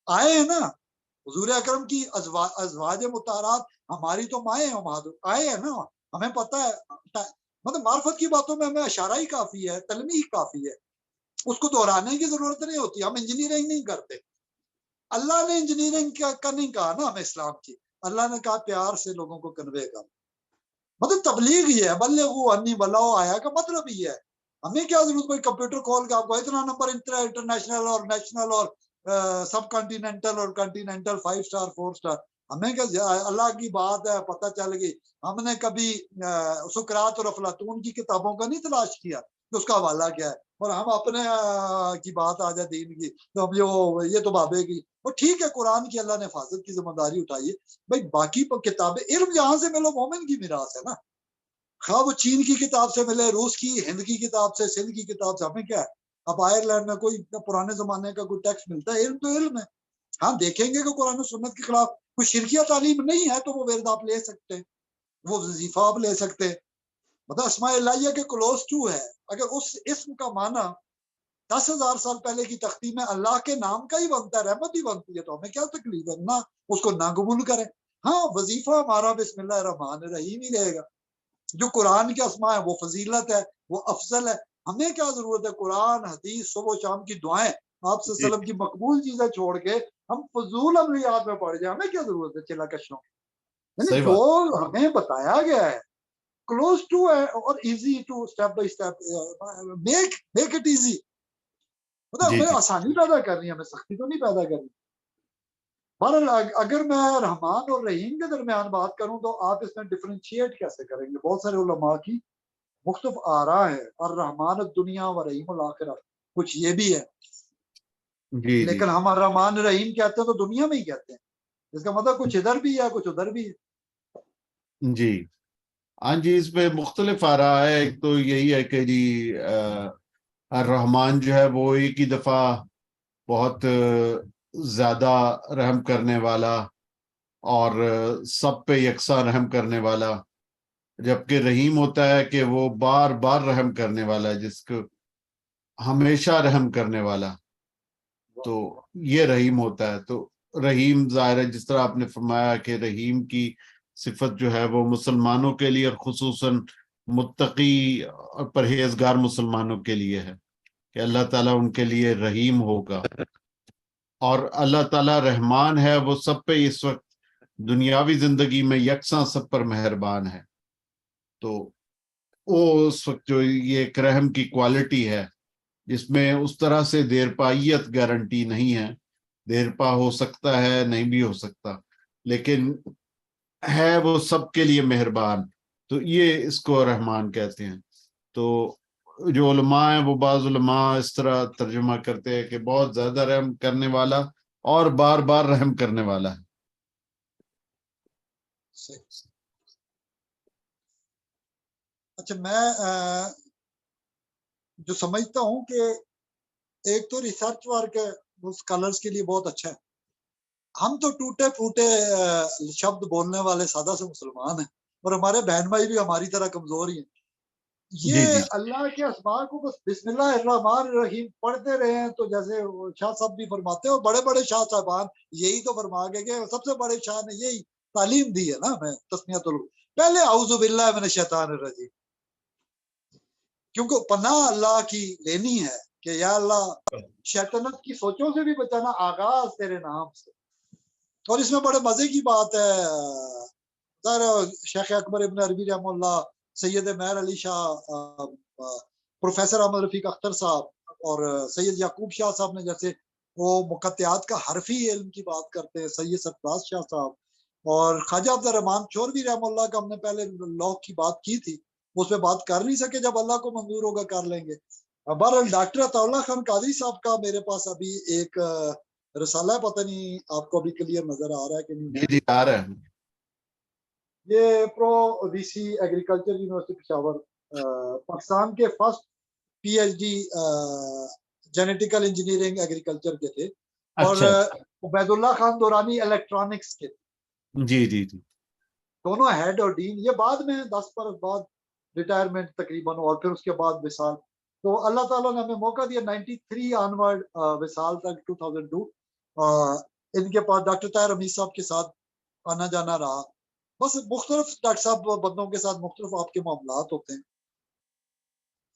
آئے ہیں نا. حضور اکرم کی ازواج مطہرات ہماری تو مائیں ہیں، آئے ہیں نا. ہمیں پتہ ہے، مطلب معرفت کی باتوں میں ہمیں اشارہ ہی کافی ہے، تلمیح کافی ہے، اس کو دہرانے کی ضرورت نہیں ہوتی. ہم انجینئرنگ نہیں کرتے. اللہ نے انجینئرنگ کا نہیں کہا نا ہمیں اسلام کی. اللہ نے کہا پیار سے لوگوں کو کنوے کر، مطلب تبلیغ ہی ہے. بلغوا انی ولو آیا کا مطلب ہی ہے. ہمیں کیا ضرورت کوئی کمپیوٹر کھول کے آپ کو اتنا نمبر انٹرنیشنل اور نیشنل اور سب کنٹیننٹل اور کنٹیننٹل 5 سٹار 4 سٹار. ہمیں کیا، اللہ کی بات ہے، پتہ چل گئی. ہم نے کبھی سقراط اور افلاطون کی کتابوں کا نہیں تلاش کیا کہ اس کا حوالہ کیا ہے، اور ہم اپنے کی بات آ جائے دین کی تو ہم یہ تو بابے کی، اور ٹھیک ہے قرآن کی اللہ نے حفاظت کی ذمہ داری اٹھائی ہے بھائی، باقی کتابیں علم جہاں سے ملو مومن کی میراث ہے نا، خواہ وہ چین کی کتاب سے ملے، روس کی، ہند کی کتاب سے، سندھ کی کتاب سے، ہمیں کیا ہے؟ اب آئرلینڈ میں کوئی پرانے زمانے کا کوئی ٹیکسٹ ملتا ہے، علم تو علم ہے، ہاں دیکھیں گے کہ قرآن و سنت کے خلاف کوئی شرکیہ تعلیم نہیں ہے تو وہ ورد آپ لے سکتے ہیں، وہ وظیفہ آپ لے سکتے ہیں، مطلب اسماء الہیہ کے کلوز ٹو ہے، اگر اس اسم کا معنی 10,000 سال پہلے کی تختی میں اللہ کے نام کا ہی بنتا ہے، رحمت بھی بنتی ہے، تو ہمیں کیا تکلیف ہے؟ نہ اس کو نہ قبول کریں، ہاں وظیفہ ہمارا بسم اللہ الرحمن الرحیم ہی رہے گا، جو قرآن کے اسماء ہے وہ فضیلت ہے، وہ افضل ہے، ہمیں کیا ضرورت ہے قرآن حدیث صبح و شام کی دعائیں آپ صلی اللہ علیہ جی وسلم کی مقبول چیزیں چھوڑ کے ہم فضول عملیات میں پڑ جائیں، ہمیں کیا ضرورت ہے چلا کشوں، یعنی صحیح جو بات. ہمیں بتایا گیا ہے کلوز ٹو ہے اور easy to, step by step make it easy, مطلب جی ہمیں جی آسانی پیدا کرنی ہے، ہمیں سختی تو نہیں پیدا کرنی۔ بہرحال اگر میں رحمان اور رحیم کے درمیان بات کروں تو آپ اس میں ڈفرینشیٹ کیسے کریں گے؟ بہت سارے علماء کی مختلف آرا ہے، اور رحمان الدنیا و رحیم الآخرہ کچھ یہ بھی ہے، جی جی لیکن ہم رحمان رحیم کہتے ہیں تو دنیا میں ہی کہتے ہیں، اس کا مطلب کچھ ادھر بھی ہے کچھ ادھر بھی ہے۔ جی ہاں جی، اس پہ مختلف آ رہا ہے. ایک تو یہی ہے کہ جی الرحمن جو ہے وہ ایک ہی دفعہ بہت زیادہ رحم کرنے والا اور سب پہ یکساں رحم کرنے والا، جبکہ رحیم ہوتا ہے کہ وہ بار بار رحم کرنے والا ہے، جس کو ہمیشہ رحم کرنے والا، تو یہ رحیم ہوتا ہے. تو رحیم ظاہر ہے جس طرح آپ نے فرمایا کہ رحیم کی صفت جو ہے وہ مسلمانوں کے لیے اور خصوصاً متقی اور پرہیزگار مسلمانوں کے لیے ہے کہ اللہ تعالیٰ ان کے لیے رحیم ہوگا. اور اللہ تعالیٰ رحمان ہے، وہ سب پہ اس وقت دنیاوی زندگی میں یکساں سب پر مہربان ہے. تو وہ اس وقت جو یہ ایک رحم کی کوالٹی ہے جس میں اس طرح سے دیر پائیت گارنٹی نہیں ہے، دیر پا ہو سکتا ہے نہیں بھی ہو سکتا، لیکن ہے وہ سب کے لیے مہربان، تو یہ اس کو رحمان کہتے ہیں. تو جو علماء ہیں وہ بعض علماء اس طرح ترجمہ کرتے ہیں کہ بہت زیادہ رحم کرنے والا اور بار بار رحم کرنے والا ہے. اچھا، میں جو سمجھتا ہوں کہ ایک تو ریسرچ ورک ہے وہ اسکالرس کے لیے بہت اچھا ہے، ہم تو ٹوٹے پھوٹے شبد بولنے والے سادہ سے مسلمان ہیں، اور ہمارے بہن بھائی بھی ہماری طرح کمزور ہی ہیں، جی یہ جی اللہ کے اسماء کو بس بسم اللہ الرحمن الرحیم پڑھتے رہے ہیں، تو جیسے شاہ صاحب بھی فرماتے ہیں، بڑے بڑے شاہ صاحبان یہی تو فرما گئے کہ سب سے بڑے شاہ نے یہی تعلیم دی ہے نا ہمیں، تسمیت پہلے اعوذ باللہ من الشیطان الرجیم، کیونکہ پناہ اللہ کی لینی ہے کہ یا اللہ شیطنت کی سوچوں سے بھی بچانا، آغاز تیرے نام سے. اور اس میں بڑے مزے کی بات ہے، شیخ اکبر ابن عربی رحمہ اللہ، سید مہر علی شاہ، پروفیسر احمد رفیق اختر صاحب اور سید یعقوب شاہ صاحب نے جیسے وہ مقطعات کا حرفی علم کی بات کرتے ہیں، سید سرفراز شاہ صاحب اور خواجہ عبد الرحمان چوربی رحمہ اللہ کا ہم نے پہلے لوح کی بات کی تھی، اس پہ بات کر نہیں سکے، جب اللہ کو منظور ہوگا کر لیں گے. بہرحال ڈاکٹر عطا اللہ خان قادری صاحب کا میرے پاس ابھی ایک رسالہ ہے، پتہ نہیں آپ کو ابھی کلیئر نظر آ رہا ہے کہ نہیں. جی جی آ رہا ہے. یہ pro V C agriculture university Peshawar Pakistan کے first P H D genetical engineering agriculture کے تھے، اور اچھا عبید اللہ خان دورانی الیکٹرانکس کے تھے، جی جی جی دونوں ہیڈ اور ڈین. یہ بعد میں 10 برس بعد ریٹائرمنٹ تقریباً، اور پھر اس کے بعد وصال. تو اللہ تعالیٰ نے ہمیں موقع دیا 93 آنورڈ وصال تک 2002 ان کے پاس ڈاکٹر طاہر حمید صاحب کے ساتھ آنا جانا رہا. بس مختلف ڈاکٹر صاحب بندوں کے ساتھ مختلف آپ کے معاملات ہوتے ہیں،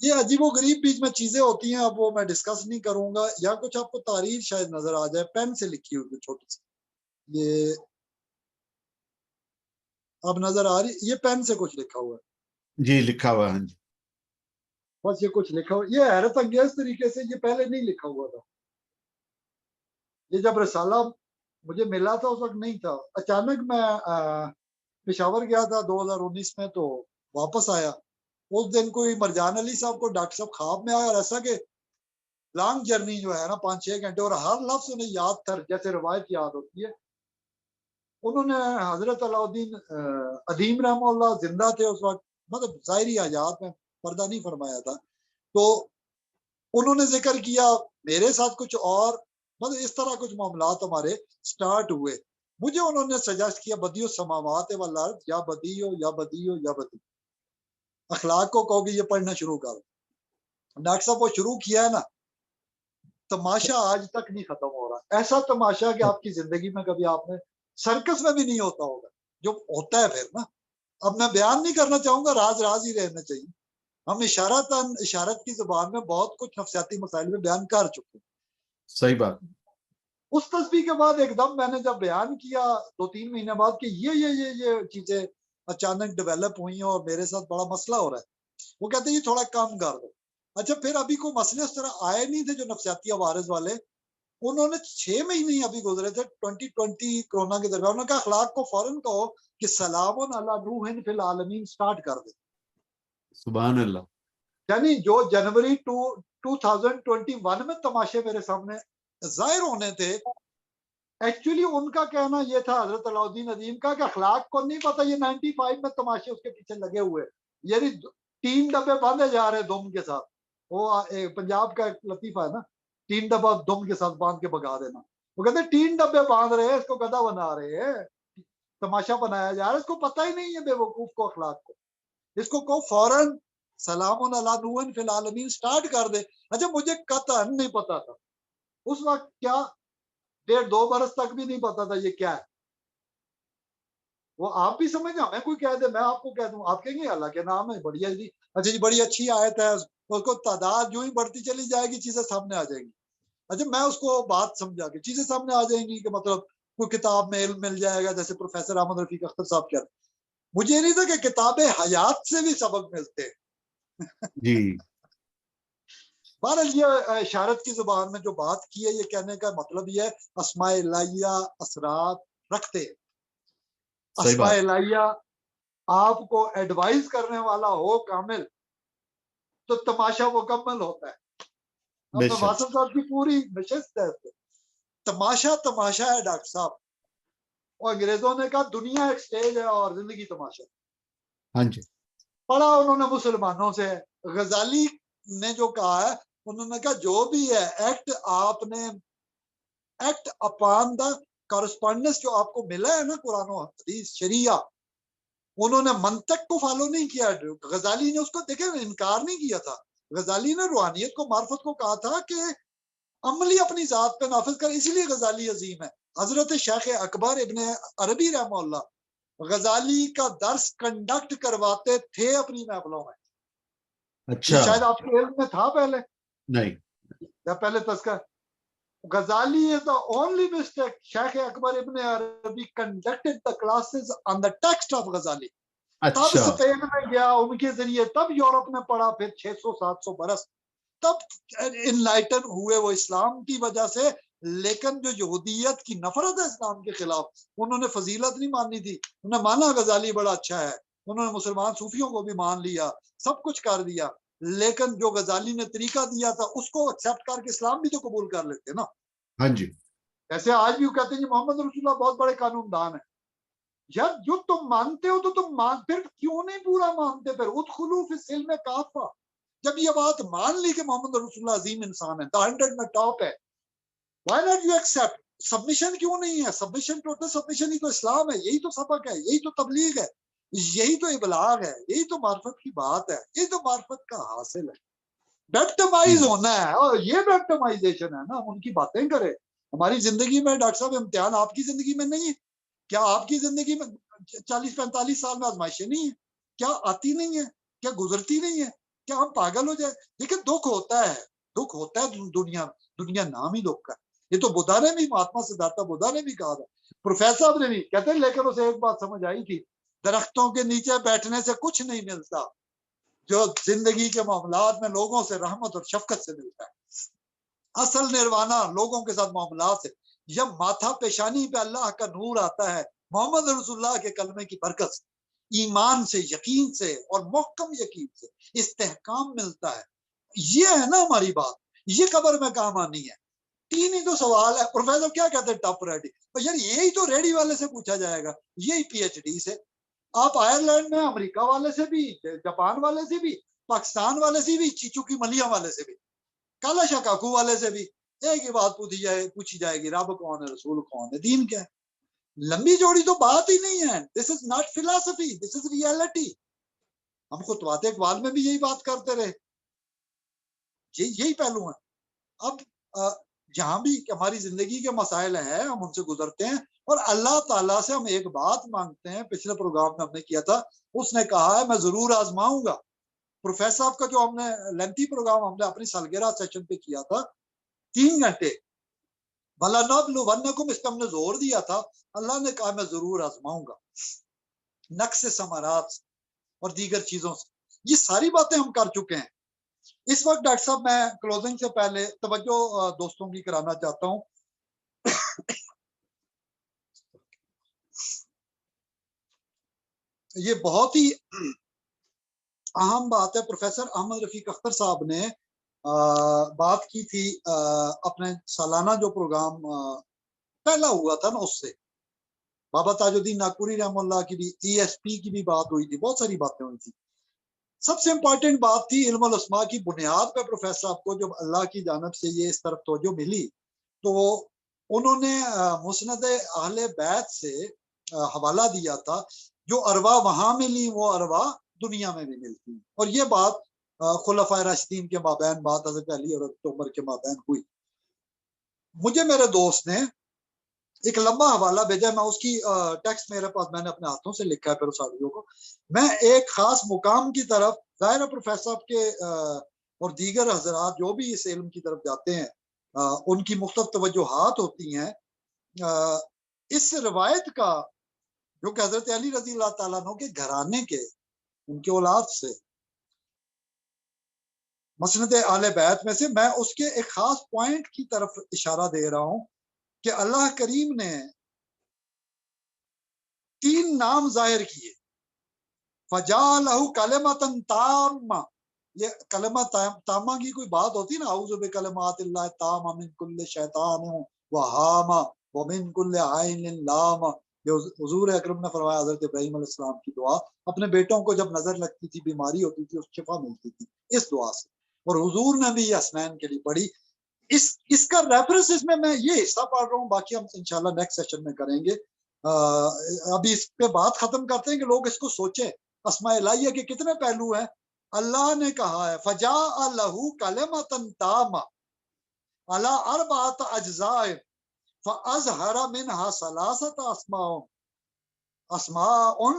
یہ عجیب و غریب بیچ میں چیزیں ہوتی ہیں، اب وہ میں ڈسکس نہیں کروں گا. یا کچھ آپ کو تحریر شاید نظر آ جائے پین سے لکھی ہوئی چھوٹی سی، یہ اب نظر آ رہی، یہ پین سے کچھ لکھا ہوا ہے، جی لکھا ہوا ہے. بس یہ کچھ لکھا ہوا، یہ حیرت انگیز طریقے سے یہ پہلے نہیں لکھا ہوا تھا. یہ جب رسالہ مجھے ملا تھا اس وقت نہیں تھا، اچانک میں پشاور گیا تھا 2019 میں، تو واپس آیا اس دن کوئی مرجان علی صاحب کو ڈاکٹر صاحب خواب میں آیا اور ایسا کہ لانگ جرنی جو ہے نا 5-6 گھنٹے اور ہر لفظ انہیں یاد تھا جیسے روایت یاد ہوتی ہے. انہوں نے حضرت علاء الدین ادیم رحمہ اللہ زندہ تھے اس وقت, مطلب ظاہری حاجات میں پردہ نہیں فرمایا تھا, تو انہوں نے ذکر کیا میرے ساتھ کچھ اور, مطلب اس طرح کچھ معاملات ہمارے سٹارٹ ہوئے. مجھے انہوں نے سجیسٹ کیا بدیو السماوات والارض یا بدیو یا بدیو یا بدیو, اخلاق کو کہو کہ یہ پڑھنا شروع کرو. ڈاکٹر صاحب وہ شروع کیا ہے نا, تماشا آج تک نہیں ختم ہو رہا. ایسا تماشا کہ آپ کی زندگی میں کبھی آپ نے سرکس میں بھی نہیں ہوتا ہوگا جو ہوتا ہے پھر نا. اب میں بیان نہیں کرنا چاہوں گا, راز راز ہی رہنا چاہیے. ہم اشارت کی زبان میں بہت کچھ نفسیاتی مسائل میں بیان کر چکے ہیں. صحیح بات. اس تسبیح کے بعد ایک دم میں نے جب بیان کیا 2-3 مہینے بعد کہ یہ چیزیں اچانک ڈیولپ ہوئی ہیں اور میرے ساتھ بڑا مسئلہ ہو رہا ہے, وہ کہتے ہیں یہ تھوڑا کم کر دو. اچھا پھر ابھی کوئی مسئلے اس طرح آئے نہیں تھے جو نفسیاتی عوارض والے, انہوں نے 6 مہینے ہی ابھی گزرے تھے 2020 کورونا کے درمیان, انہوں نے کہا اخلاق کو فوراً کہو کہ سلام علی نوح فی العالمین سٹارٹ کر دے. سبحان اللہ. یعنی جو جنوری 2021 میں تماشے میرے سامنے ظاہر ہونے تھے, ایکچولی ان کا کہنا یہ تھا حضرت علاء الدین ادیم کا کہ اخلاق کو نہیں پتا, یہ 95 میں تماشے اس کے پیچھے لگے ہوئے, یعنی 3 ڈبے باندھے جا رہے دم کے ساتھ. وہ پنجاب کا ایک لطیفہ ہے نا, 3 ڈبہ دم کے ساتھ باندھ کے بگا دینا. وہ کہتے ہیں 3 ڈبے باندھ رہے ہیں, اس کو گدھا بنا رہے ہیں, تماشا بنایا جا رہا ہے, اس کو پتہ ہی نہیں ہے بے وقوف کو اخلاق کو. اس کو کہو فوراً سلام علی نوح فی العالمین سٹارٹ کر دے. اچھا مجھے قطعاً نہیں پتا تھا اس وقت, کیا 1.5-2 برس تک بھی نہیں پتا تھا یہ کیا ہے. وہ آپ بھی سمجھ, ہمیں کوئی کہہ دے, میں آپ کو کہہ دوں, آپ کہیں گے اللہ کے نام ہے بڑی جی, اچھا جی بڑی اچھی آیت ہے, اس کو تعداد جو ہی بڑھتی چلی جائے گی چیزیں سامنے آ جائیں گی. اچھا میں اس کو بات سمجھا کے چیزیں سامنے آ جائیں گی کہ مطلب کوئی کتاب میں علم مل جائے گا, جیسے پروفیسر احمد رفیق اختر صاحب کہتے ہیں. مجھے یہ نہیں تھا کہ کتاب حیات سے بھی سبق ملتے ہیں. جی بہرحال یہ اشارت کی زبان میں جو بات کی ہے, یہ کہنے کا مطلب یہ ہے اسماء الہیہ اثرات رکھتے ہیں. صحیح اسماء بات. الہیہ آپ کو ایڈوائز کرنے والا ہو کامل تو تماشا مکمل ہوتا ہے. اب بے میں شک. واصف صاحب کی پوری نشست ہے, تماشا ہے ڈاکٹر صاحب. اور انگریزوں نے کہا دنیا ایک سٹیج ہے اور زندگی تماشا. ہاں جی. پڑھا انہوں نے مسلمانوں سے, غزالی نے جو کہا ہے, انہوں نے کہا جو بھی ہے ایکٹ آپ نے ایکٹ اپان دا کارسپونڈنس جو آپ کو ملا ہے نا قرآن و حدیث شریعہ, انہوں نے منطق کو فالو نہیں کیا. غزالی نے اس کو دیکھے انکار نہیں کیا تھا. غزالی نے روحانیت کو معرفت کو کہا تھا کہ عملی اپنی ذات پہ نافذ کر, اسی لیے غزالی عظیم ہے. حضرت شیخ اکبر ابن عربی رحمہ اللہ غزالی کا درس کنڈکٹ کرواتے تھے اپنی محفلوں میں. اچھا. یہ شاید آپ کے علم میں تھا پہلے نہیں. یا پہلے تذکرہ. غزالی is the only mistake. شیخ اکبر ابن عربی conducted the classes on the text of غزالی. تب اچھا. اسپین میں گیا ان کے ذریعے, تب یورپ میں پڑھا, پھر 600-700 برس تب انلائٹن ہوئے وہ اسلام کی وجہ سے. لیکن جو یہودیت کی نفرت ہے اسلام کے خلاف, انہوں نے فضیلت نہیں مانی تھی. انہوں نے مانا غزالی بڑا اچھا ہے, انہوں نے مسلمان صوفیوں کو بھی مان لیا, سب کچھ کر دیا, لیکن جو غزالی نے طریقہ دیا تھا اس کو ایکسپٹ کر کے اسلام بھی تو قبول کر لیتے نا. ہاں جی. جیسے آج بھی وہ کہتے ہیں محمد رسول اللہ بہت بڑے قانون دان ہیں. یار جو تم مانتے ہو تو تم پھر کیوں نہیں پورا مانتے؟ پھر ادخلوا فی السلم کافہ. جب یہ بات مان لی کہ محمد رسول اللہ عظیم انسان ہے, دا 100 میں ٹاپ ہے, why not you accept? Submission کیوں نہیں ہے؟ سبمیشن ٹوٹل سبمیشن ہی تو اسلام ہے, یہی تو سبق ہے, یہی تو تبلیغ ہے, یہی تو ابلاغ ہے, یہی تو معرفت کی بات ہے, یہی تو معرفت کا حاصل ہے. ویکٹمائز ہونا ہے, اور یہ ویکٹمائزیشن ہے نا, ان کی باتیں کرے. ہماری زندگی میں ڈاکٹر صاحب امتحان آپ کی زندگی میں نہیں ہے کیا؟ آپ کی زندگی میں 40-45 سال میں آزمائشیں نہیں ہیں کیا؟ آتی نہیں ہے کیا؟ گزرتی نہیں ہے کیا؟ ہم پاگل ہو جائے. لیکن دکھ ہوتا ہے دنیا نام ہی دکھ کا. یہ تو بدھا نے بھی, مہاتما سدھارتھا بدھا نے بھی کہا تھا, پروفیسر صاحب نے بھی کہتے ہیں. لیکن اسے ایک بات سمجھ آئی تھی, درختوں کے نیچے بیٹھنے سے کچھ نہیں ملتا, جو زندگی کے معاملات میں لوگوں سے رحمت اور شفقت سے ملتا ہے. اصل نروانا لوگوں کے ساتھ معاملات سے. جب ماتھا پیشانی پہ اللہ کا نور آتا ہے محمد رسول اللہ کے کلمے کی برکت سے, ایمان سے، یقین سے اور محکم یقین سے استحکام ملتا ہے. یہ ہے نا ہماری بات، یہ قبر میں کام آنی ہے. تین ہی تو سوال ہے. پروفیسر کیا کہتے ہیں ٹاپ ریڈی، یار یہی تو ریڈی والے سے پوچھا جائے گا، یہی پی ایچ ڈی سے. آپ آئرلینڈ میں امریکہ والے سے بھی، جاپان والے سے بھی، پاکستان والے سے بھی، چیچو کی ملیا والے سے بھی، کالا شکاکو والے سے بھی ایک ہی بات پوچھی جائے گی، رب کون ہے، رسول کون ہے، دین کیا ہے. لمبی جوڑی تو بات ہی نہیں ہے. This is not philosophy, this is reality. ہم خطوات اقبال میں بھی یہی بات کرتے رہے، یہی پہلو ہیں. اب جہاں بھی ہماری زندگی کے مسائل ہیں ہم ان سے گزرتے ہیں، اور اللہ تعالیٰ سے ہم ایک بات مانگتے ہیں. پچھلے پروگرام میں ہم نے کیا تھا، اس نے کہا ہے میں ضرور آزماؤں گا. پروفیسر صاحب کا جو ہم نے لینتھی پروگرام ہم نے اپنی سالگرہ سیشن پہ کیا تھا 3 گھنٹے، بَلَنَبْلُوَنَّکُمْ، اس پہ ہم نے زور دیا تھا. اللہ نے کہا میں ضرور آزماؤں گا، نقص ثمرات اور دیگر چیزوں سے. یہ ساری باتیں ہم کر چکے ہیں. اس وقت ڈاکٹر صاحب میں کلوزنگ سے پہلے توجہ دوستوں کی کرانا چاہتا ہوں. یہ بہت ہی اہم بات ہے. پروفیسر احمد رفیق اختر صاحب نے بات کی تھی اپنے سالانہ جو پروگرام پہلا ہوا تھا نا، اس سے بابا تاج الدین ناگپوری رحم اللہ کی بھی، ای ایس پی کی بھی بات ہوئی تھی، بہت ساری باتیں ہوئی تھی. سب سے امپورٹنٹ بات تھی علم الاسماء کی بنیاد پہ پروفیسر صاحب کو جب اللہ کی جانب سے یہ اس طرف توجہ ملی تو انہوں نے مسند اہل بیت سے حوالہ دیا تھا، جو ارواح وہاں ملی وہ ارواح دنیا میں بھی ملتی ہیں. اور یہ بات خلفائے راشدین کے مابین بات حضرت علی اور حضرت عمر کے مابین ہوئی. مجھے میرے دوست نے ایک لمبا حوالہ بھیجا، میں اس کی ٹیکسٹ میرے پاس میں نے اپنے ہاتھوں سے لکھا ہے پھر ساتھیوں کو. میں ایک خاص مقام کی طرف، ظاہر پروفیسر صاحب کے اور دیگر حضرات جو بھی اس علم کی طرف جاتے ہیں ان کی مختلف توجہات ہوتی ہیں. اس روایت کا جو کہ حضرت علی رضی اللہ تعالیٰ عنہ کے گھرانے کے، ان کے اولاد سے مسند اہل بیت میں سے، میں اس کے ایک خاص پوائنٹ کی طرف اشارہ دے رہا ہوں کہ اللہ کریم نے 3 نام ظاہر کیے. فجعلہ کلمۃ تامہ، یہ کلمہ تامہ کی کوئی بات ہوتی نا، اعوذ بکلمات اللہ التامہ من کل شیطان وہامہ ومن کل عین لامہ. جو حضور اکرم نے فرمایا، حضرت ابراہیم علیہ السلام کی دعا، اپنے بیٹوں کو جب نظر لگتی تھی، بیماری ہوتی تھی، اس شفا ملتی تھی اس دعا سے. اور حضور نے بھی یہ حسنین کے لیے پڑھی. اس کا ریفرنس اس میں یہ حصہ پڑھ رہا ہوں، باقی ہم انشاءاللہ نیکسٹ سیشن میں کریں گے. ابھی اس پہ بات ختم کرتے ہیں کہ لوگ اس کو سوچیں. اسماء الہیہ کے کتنے پہلو ہیں؟ اللہ نے کہا ہے فجعلہ کلمۃ تامہ علی 4 اجزاء فاظہر منها 3 اسماء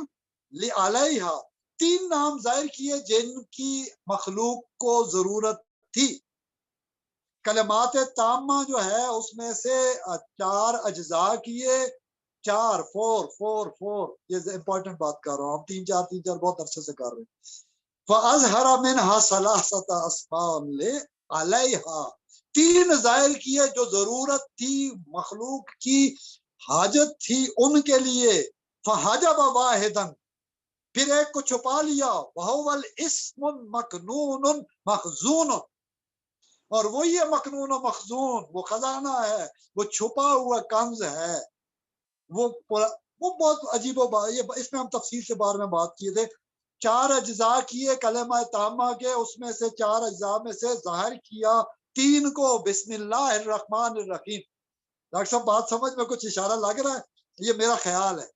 لعلیہا. 3 نام ظاہر کیے جن کی مخلوق کو ضرورت تھی. کلمات تامہ جو ہے اس میں سے 4 اجزاء کیے، 4 یہ امپورٹنٹ بات کر رہا ہوں، ہم 3 4 بہت عرصے سے کر رہے ہیں. فَأَظْهَرَ مِنْهَا 3 أَسْمَاءً عَلَيْهَا، 3 ظاہر کیے جو ضرورت تھی، مخلوق کی حاجت تھی ان کے لیے. فَحَجَبَ وَاحِدًا، پھر ایک کو چھپا لیا، وَهُوَ الْإِسْمُ الْمَكْنُونُ مَخْزُونُ، اور وہی ہے مکنون و مخزون، وہ خزانہ ہے، وہ چھپا ہوا کنز ہے. وہ بہت عجیب و اس میں ہم تفصیل سے بارے میں بات کیے تھے. 4 اجزاء کیے کلمہ تامہ کے، اس میں سے 4 اجزاء میں سے ظاہر کیا 3 کو. بسم اللہ الرحمن الرحیم. ڈاکٹر صاحب بات سمجھ میں کچھ اشارہ لگ رہا ہے؟ یہ میرا خیال ہے.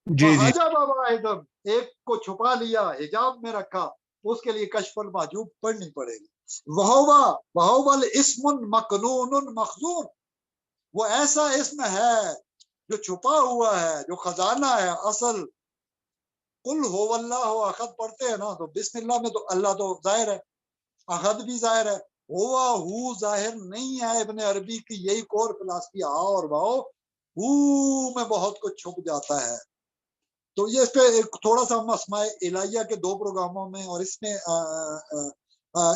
جی جی، فَحَجَبَ وَاحِدًا، ایک کو چھپا لیا، حجاب میں رکھا، اس کے لیے کشف المحجوب پڑھنی پڑے گی. وَهُوَ الْإِسْمُ الْمَكْنُونُ الْمَخْزُونُ، وہ ایسا اسم ہے جو چھپا ہوا ہے، جو خزانہ ہے اصل. قُلْ هُوَ اللَّهُ احد پڑھتے ہیں نا، تو بسم اللہ میں تو اللہ تو ظاہر ہے، احد بھی ظاہر ہے، ہو ظاہر نہیں ہے. ابن عربی کی یہی کور فلسفی، اور واؤ ہو میں بہت کچھ چھپ جاتا ہے. تو یہ اس پہ تھوڑا سا ہم اسماء الہیہ کے 2 پروگراموں میں اور اس میں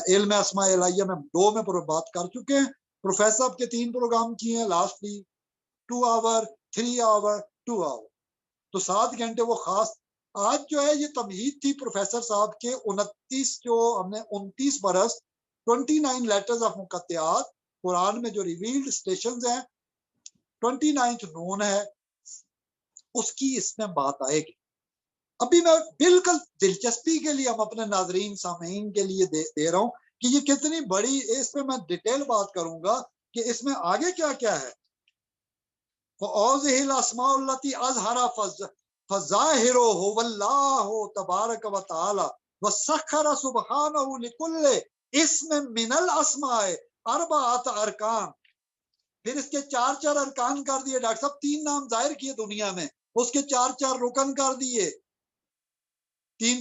علم اسماء الہیہ میں 2 میں بات کر چکے ہیں. پروفیسر صاحب کے 3 پروگرام کیے ہیں، لاسٹلی 2 آور 3 آور 2 آور، تو 7 گھنٹے وہ خاص آج جو ہے یہ تمہید تھی پروفیسر صاحب کے 29 برس 29 لیٹرز آف مقطعات قرآن میں جو ریویلڈ سٹیشنز ہیں 29 نون ہے، اس کی اس میں بات آئے گی۔ ابھی میں بالکل دلچسپی کے لیے ہم اپنے ناظرین سامعین کے لیے دے رہا ہوں کہ یہ کتنی بڑی، اس پہ میں ڈیٹیل بات کروں گا کہ اس میں آگے کیا کیا ہے۔ فَأَوْذِهِ الْأَسْمَاءُ الَّتِي أَظْهَرَ فَظَاهِرُهُ وَاللَّهُ تَبَارَكَ وَتَعَالَى وَسَخَّرَ سُبْحَانَهُ لِكُلِّ اسْمٍ مِّنَ الْأَسْمَاءِ أَرْبَعَةَ أَرْكَانٍ۔ پھر اس کے چار ارکان کر دیے ڈاکٹر صاحب، 3 نام ظاہر کیے دنیا میں، اس کے 4 رکن کر دیے، 3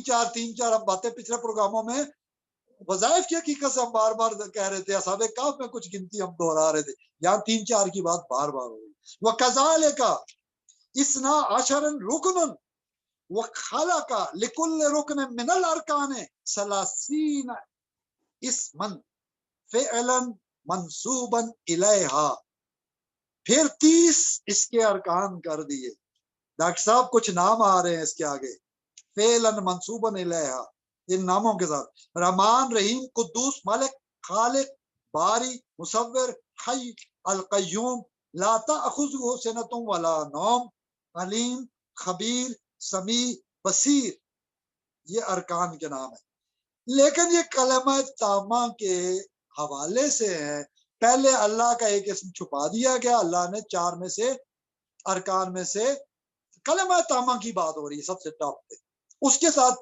ہم باتیں پچھلے پروگراموں میں وظائف کی حقیقت سے ہم بار بار کہہ رہے تھے، اصحاب کہف میں کچھ گنتی ہم دہرا رہے تھے، یہاں 3 کی بات بار بار ہو گئی۔ وَكَذَلِكَ اِسْنَا عَشَرًا رُكْنًا وَخَلَقَ لِكُلِّ رُكْنٍ مِّنَ الْأَرْكَانِ 30 اسمًا فِعْلًا منصوبًا إِلَيْهَا۔ پھر 30 اس کے ارکان کر دیے ڈاکٹر صاحب، کچھ نام آ رہے ہیں اس کے آگے، فعلاً منصوباً الیہا، ان ناموں کے ساتھ، رحمان، رحیم، قدوس، مالک، خالق، باری، مصور، حی، القیوم، لا تأخذہ سنۃ ولا نوم، علیم، خبیر، سمیع، بصیر، یہ ارکان کے نام ہیں۔ لیکن یہ کلمہ تامہ کے حوالے سے ہیں، پہلے اللہ کا ایک اسم چھپا دیا گیا، اللہ نے 4 میں سے ارکان میں سے کلمہ تامہ کی بات ہو رہی ہے سب سے ٹاپ پہ، اس کے ساتھ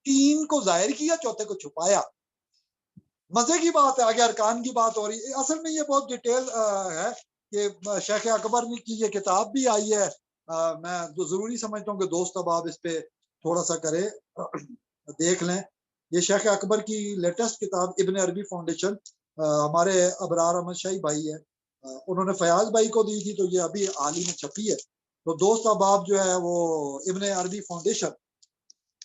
3 کو ظاہر کیا، 4 کو چھپایا۔ مزے کی بات ہے، آگے ارکان کی بات ہو رہی ہے۔ اصل میں یہ بہت ڈیٹیل ہے کہ شیخ اکبر کی یہ کتاب بھی آئی ہے، میں ضروری سمجھتا ہوں کہ دوست اب آپ اس پہ تھوڑا سا کرے دیکھ لیں۔ یہ شیخ اکبر کی لیٹسٹ کتاب ابن عربی فاؤنڈیشن، ہمارے ابرار احمد شاہی بھائی ہے، انہوں نے فیاض بھائی کو دی تھی، تو یہ ابھی حال ہی میں چھپی ہے۔ تو دوست احباب جو ہے وہ ابن عربی فاؤنڈیشن،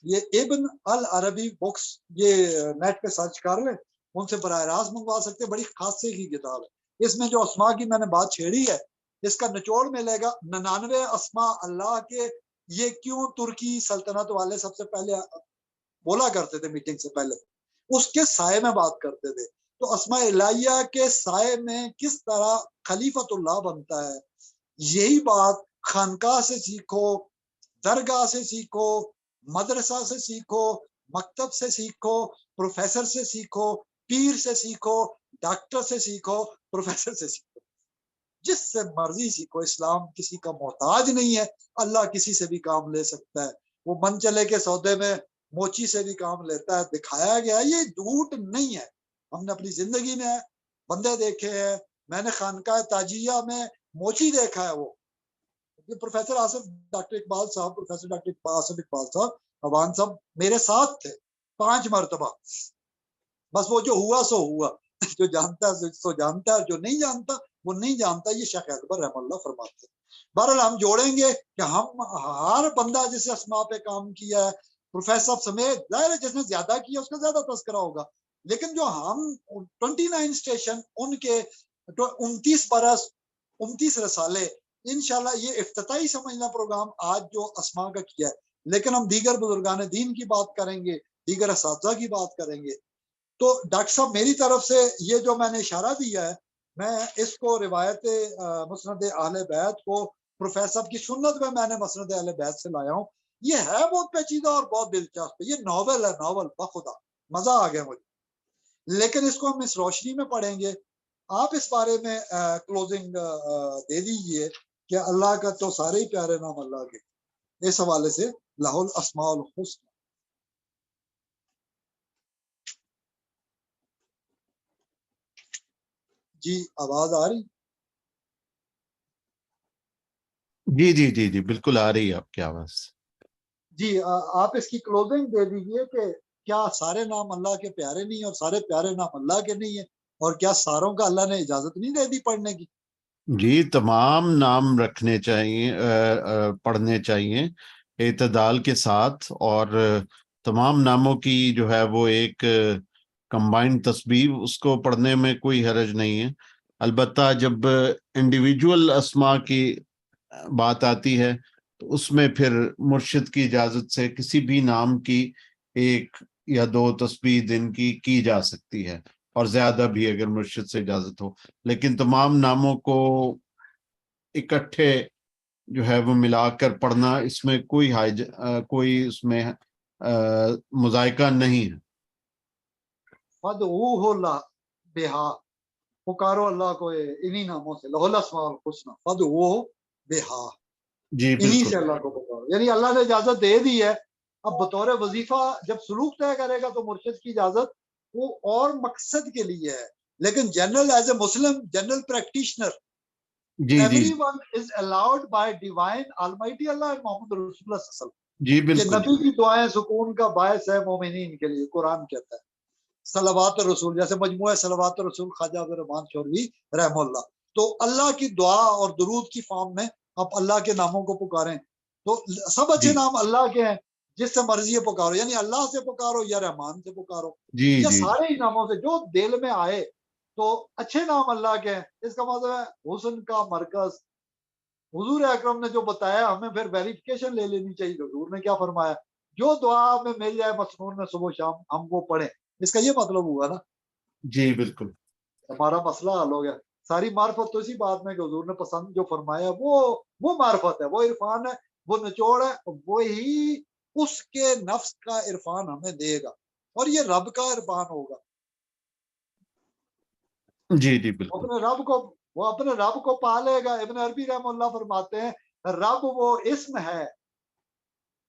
یہ ابن العربی بکس، یہ نیٹ پہ سرچ کر لیں، ان سے براہ راست منگوا سکتے ہیں، بڑی خاصے کی کتاب ہے۔ اس میں جو اسماء کی میں نے بات چھیڑی ہے، اس کا نچوڑ ملے گا 99 اسماء اللہ کے، یہ کیوں ترکی سلطنت والے سب سے پہلے بولا کرتے تھے میٹنگ سے پہلے، اس کے سائے میں بات کرتے تھے۔ تو اسماء الہیہ کے سائے میں کس طرح خلیفۃ اللہ بنتا ہے، یہی بات خانقاہ سے سیکھو، درگاہ سے سیکھو، مدرسہ سے سیکھو، مکتب سے سیکھو، پروفیسر سے سیکھو، پیر سے سیکھو، ڈاکٹر سے سیکھو، پروفیسر سے سیکھو، جس سے مرضی سیکھو۔ اسلام کسی کا محتاج نہیں ہے، اللہ کسی سے بھی کام لے سکتا ہے، وہ من چلے کے سودے میں موچی سے بھی کام لیتا ہے، دکھایا گیا ہے، یہ جھوٹ نہیں ہے۔ ہم نے اپنی زندگی میں بندے دیکھے ہیں، میں نے خانقاہ تاجیہ میں موچی دیکھا ہے، وہ پروفیسر آصف ڈاکٹر اقبال صاحب، پروفیسر ڈاکٹر آصف اقبال صاحب عوان صاحب میرے ساتھ تھے 5 مرتبہ، بس وہ جو ہوا سو ہوا، جو جانتا ہے سو جانتا ہے، جو نہیں جانتا وہ نہیں جانتا، یہ شیخ اکبر رحم اللہ فرماتے ہیں۔ بہرحال ہم جوڑیں گے کہ ہم ہر بندہ جس اسماء پہ کام کیا ہے، پروفیسر سمیت، ظاہر ہے جس نے زیادہ کیا اس کا زیادہ تذکرہ ہوگا، لیکن جو ہم 29 اسٹیشن، ان کے 29 برس، 29 رسالے، انشاءاللہ یہ افتتاحی سمجھنا پروگرام آج جو اسماء کا کیا ہے، لیکن ہم دیگر بزرگان دین کی بات کریں گے، دیگر اساتذہ کی بات کریں گے۔ تو ڈاکٹر صاحب میری طرف سے یہ جو میں نے اشارہ دیا ہے، میں اس کو روایت مسند اہل بیت کو پروفیسر کی سنت میں نے مسند اہل بیت سے لایا ہوں۔ یہ ہے بہت پیچیدہ اور بہت دلچسپ، یہ ناول ہے، ناول بخدا مزہ آ گیا مجھے، لیکن اس کو ہم اس روشنی میں پڑھیں گے۔ آپ اس بارے میں کلوزنگ دے دیجئے کہ اللہ کا تو سارے ہی پیارے نام اللہ کے، اس حوالے سے لہ الاسماء الحسنی۔ جی آواز آ رہی؟ جی بالکل آ رہی ہے آپ کی آواز۔ جی آپ اس کی کلوزنگ دے دیجئے کہ کیا سارے نام اللہ کے پیارے نہیں ہیں اور سارے پیارے نام اللہ کے نہیں ہیں، اور کیا ساروں کا اللہ نے اجازت نہیں دے دی پڑھنے کی؟ جی تمام نام رکھنے چاہیے، پڑھنے چاہیے اعتدال کے ساتھ، اور تمام ناموں کی جو ہے وہ ایک کمبائنڈ تسبیح، اس کو پڑھنے میں کوئی حرج نہیں ہے۔ البتہ جب انڈیویجول اسماء کی بات آتی ہے تو اس میں پھر مرشد کی اجازت سے کسی بھی نام کی 1 یا 2 تسبیح دن کی جا سکتی ہے، اور زیادہ بھی اگر مرشد سے اجازت ہو، لیکن تمام ناموں کو اکٹھے جو ہے وہ ملا کر پڑھنا، اس میں کوئی اس میں مذائقہ نہیں ہے۔ فدعوہ اللہ بہا، پکارو اللہ کو انہی ناموں سے، لہ الاسماء الحسنی فدعوہ بہا، جی انہی سے بالکل، اللہ کو پکارو، یعنی اللہ نے اجازت دے دی ہے۔ اب بطور وظیفہ جب سلوک طے کرے گا تو مرشد کی اجازت وہ اور مقصد کے لیے ہے، لیکن general as a Muslim general practitioner جی جی everyone is allowed by divine almighty Allah and Muhammad Rasulullah صلی اللہ علیہ وسلم جی کہ بالکل، نبی کی دعائیں سکون کا باعث ہے مومنین کے لیے، قرآن کہتا ہے۔ صلوات الرسول، جیسے مجموعہ صلوات الرسول خواجہ عبد الرحمن شوروی رحم اللہ، تو اللہ کی دعا اور درود کی فارم میں آپ اللہ کے ناموں کو پکاریں، تو سب اچھے جی نام اللہ کے ہیں، جس سے مرضی ہے پکارو، یعنی اللہ سے پکارو یا رحمان سے پکارو جی یا جی سارے ہی ناموں سے جو دل میں آئے، تو اچھے نام اللہ کے ہیں۔ اس کا مطلب ہے حسن کا مرکز حضور اکرم نے جو بتایا، ہمیں پھر ویریفیکیشن لے لینی چاہیے کہ حضور نے کیا فرمایا، جو دعا ہمیں مل جائے مسنون میں صبح و شام ہم وہ پڑھیں، اس کا یہ مطلب ہوا نا، جی بالکل، ہمارا مسئلہ حل ہو گیا۔ ساری معرفت تو اسی بات میں کہ حضور نے پسند جو فرمایا وہ معرفت ہے، وہ عرفان ہے، وہ نچوڑ ہے، وہی اس کے نفس کا عرفان ہمیں دے گا، اور یہ رب کا عرفان ہوگا۔ جی جی بالکل، وہ اپنے رب کو پالے گا۔ ابن عربی رحم اللہ فرماتے ہیں رب وہ اسم ہے،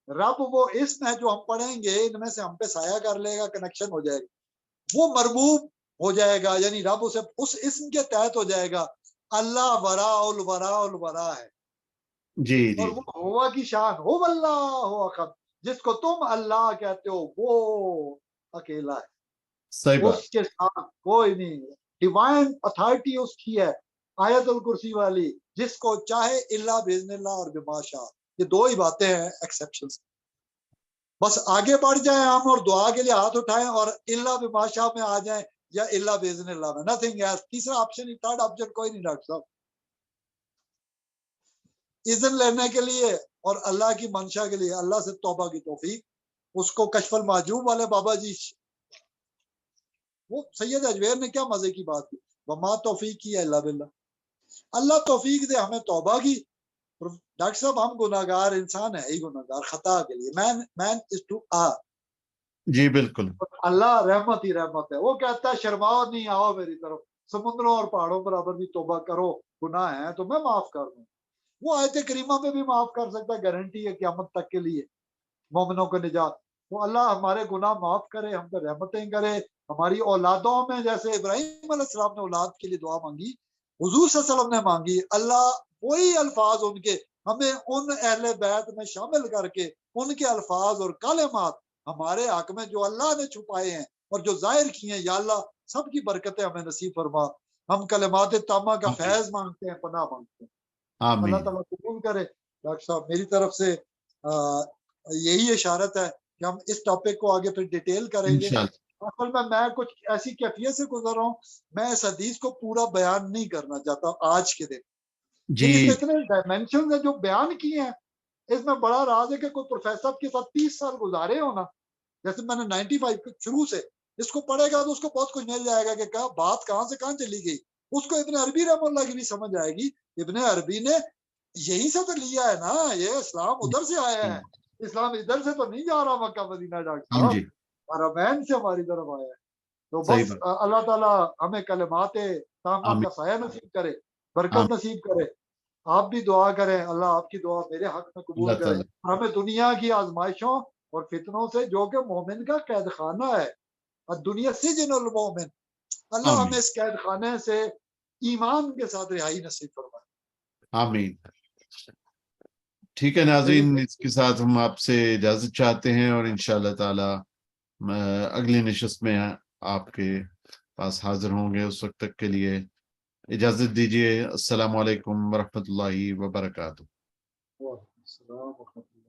رب وہ اسم ہے جو ہم پڑھیں گے ان میں سے ہم پہ سایہ کر لے گا، کنیکشن ہو جائے گا، وہ مربوب ہو جائے گا، یعنی رب اسے اس اسم کے تحت ہو جائے گا۔ اللہ وراء الوراء الوراء ہے، جی اور جی وہ ہوا کی شان ہو اللہ احد، جس کو تم اللہ کہتے ہو وہ اکیلا ہے، صحیح بات، اس کے ساتھ کوئی نہیں، ڈیوائن اتھارٹی اس کی ہے، آیت الکرسی والی، جس کو چاہے اللہ باذن اللہ اور بما شاء، یہ دو ہی باتیں ہیں ایکسیپشنز۔ بس آگے بڑھ جائیں ہم اور دعا کے لیے ہاتھ اٹھائیں اور اللہ بما شاء میں آ جائیں یا اللہ باذن اللہ میں، نتھنگ ایلس، تیسرا آپشن ہی، تھرڈ آپشن کوئی نہیں ڈاکٹر صاحب۔ اذن لینے کے لیے اور اللہ کی منشا کے لیے اللہ سے توبہ کی توفیق، اس کو کشف المحجوب والے بابا جی، وہ سید اجویر نے کیا مزے کی بات کی، وما توفیق کی ہے اللہ باللہ، اللہ توفیق دے ہمیں توبہ کی۔ ڈاکٹر صاحب ہم گناہگار انسان ہے ہی، گناہگار خطا کے لیے، مین از ٹو جی بالکل، اللہ رحمت ہی رحمت ہے، وہ کہتا ہے شرماؤ نہیں، آؤ میری طرف، سمندروں اور پہاڑوں برابر بھی توبہ کرو، گناہ ہیں تو میں معاف کر دوں۔ وہ آیت کریمہ میں بھی معاف کر سکتا ہے، گارنٹی ہے قیامت تک کے لیے مومنوں کو نجات۔ تو اللہ ہمارے گناہ معاف کرے، ہم پہ رحمتیں کرے، ہماری اولادوں میں جیسے ابراہیم علیہ السلام نے اولاد کے لیے دعا مانگی، حضور صلی اللہ علیہ وسلم نے مانگی، اللہ وہی الفاظ ان کے ہمیں ان اہل بیت میں شامل کر کے ان کے الفاظ اور کلمات ہمارے حق میں جو اللہ نے چھپائے ہیں اور جو ظاہر کیے ہیں، یا اللہ سب کی برکتیں ہمیں نصیب فرما۔ ہم کلمات تامہ کا آمین فیض مانگتے ہیں، پناہ مانگتے ہیں، اللہ آمین تعالیٰ قبول کرے۔ ڈاکٹر صاحب میری طرف سے یہی اشارت ہے کہ ہم اس ٹاپک کو آگے پھر ڈیٹیل کریں گے۔ انشاءاللہ، اصل میں کچھ ایسی کیفیت سے گزر رہا ہوں، میں اس حدیث کو پورا بیان نہیں کرنا چاہتا آج کے دن، جی لیکن اس میں اتنے ڈائمینشن ہیں جو بیان کیے ہیں، اس میں بڑا راز ہے کہ کوئی پروفیسر کے ساتھ 30 سال گزارے ہونا، جیسے میں نے 95 شروع سے اس کو پڑھے گا تو اس کو بہت کچھ مل جائے گا کہ کیا بات کہاں سے کہاں چلی گئی، اس کو ابن عربی رحم اللہ کی بھی سمجھ آئے گی، ابن عربی نے یہی سے تو لیا ہے نا، یہ اسلام ادھر سے آیا ہے، اسلام ادھر سے تو نہیں جا رہا مکہ مدینہ ڈاکٹر ہم صاحب، جی حرمین سے ہماری طرف آیا ہے۔ تو صحیح بس بات، اللہ تعالیٰ ہمیں کلمات تامہ آمین کا سایہ نصیب کرے، برکت آمین، نصیب کرے۔ آپ بھی دعا کریں، اللہ آپ کی دعا میرے حق میں قبول اللہ کرے، تعالیٰ، اور ہمیں دنیا کی آزمائشوں اور فتنوں سے، جو کہ مومن کا قید خانہ ہے، اور دنیا سجن المومن، اللہ آمین ہمیں اس قید خانے سے ایمان کے ساتھ رہائی نصیب فرمائے۔ آمین۔ ٹھیک ہے ناظرین، اس کے ساتھ ہم آپ سے اجازت چاہتے ہیں، اور انشاءاللہ تعالی اگلی نشست میں آپ کے پاس حاضر ہوں گے، اس وقت تک کے لیے اجازت دیجیے۔ السلام علیکم ورحمۃ اللہ وبرکاتہ۔ وعلیکم السلام ورحمۃ اللہ۔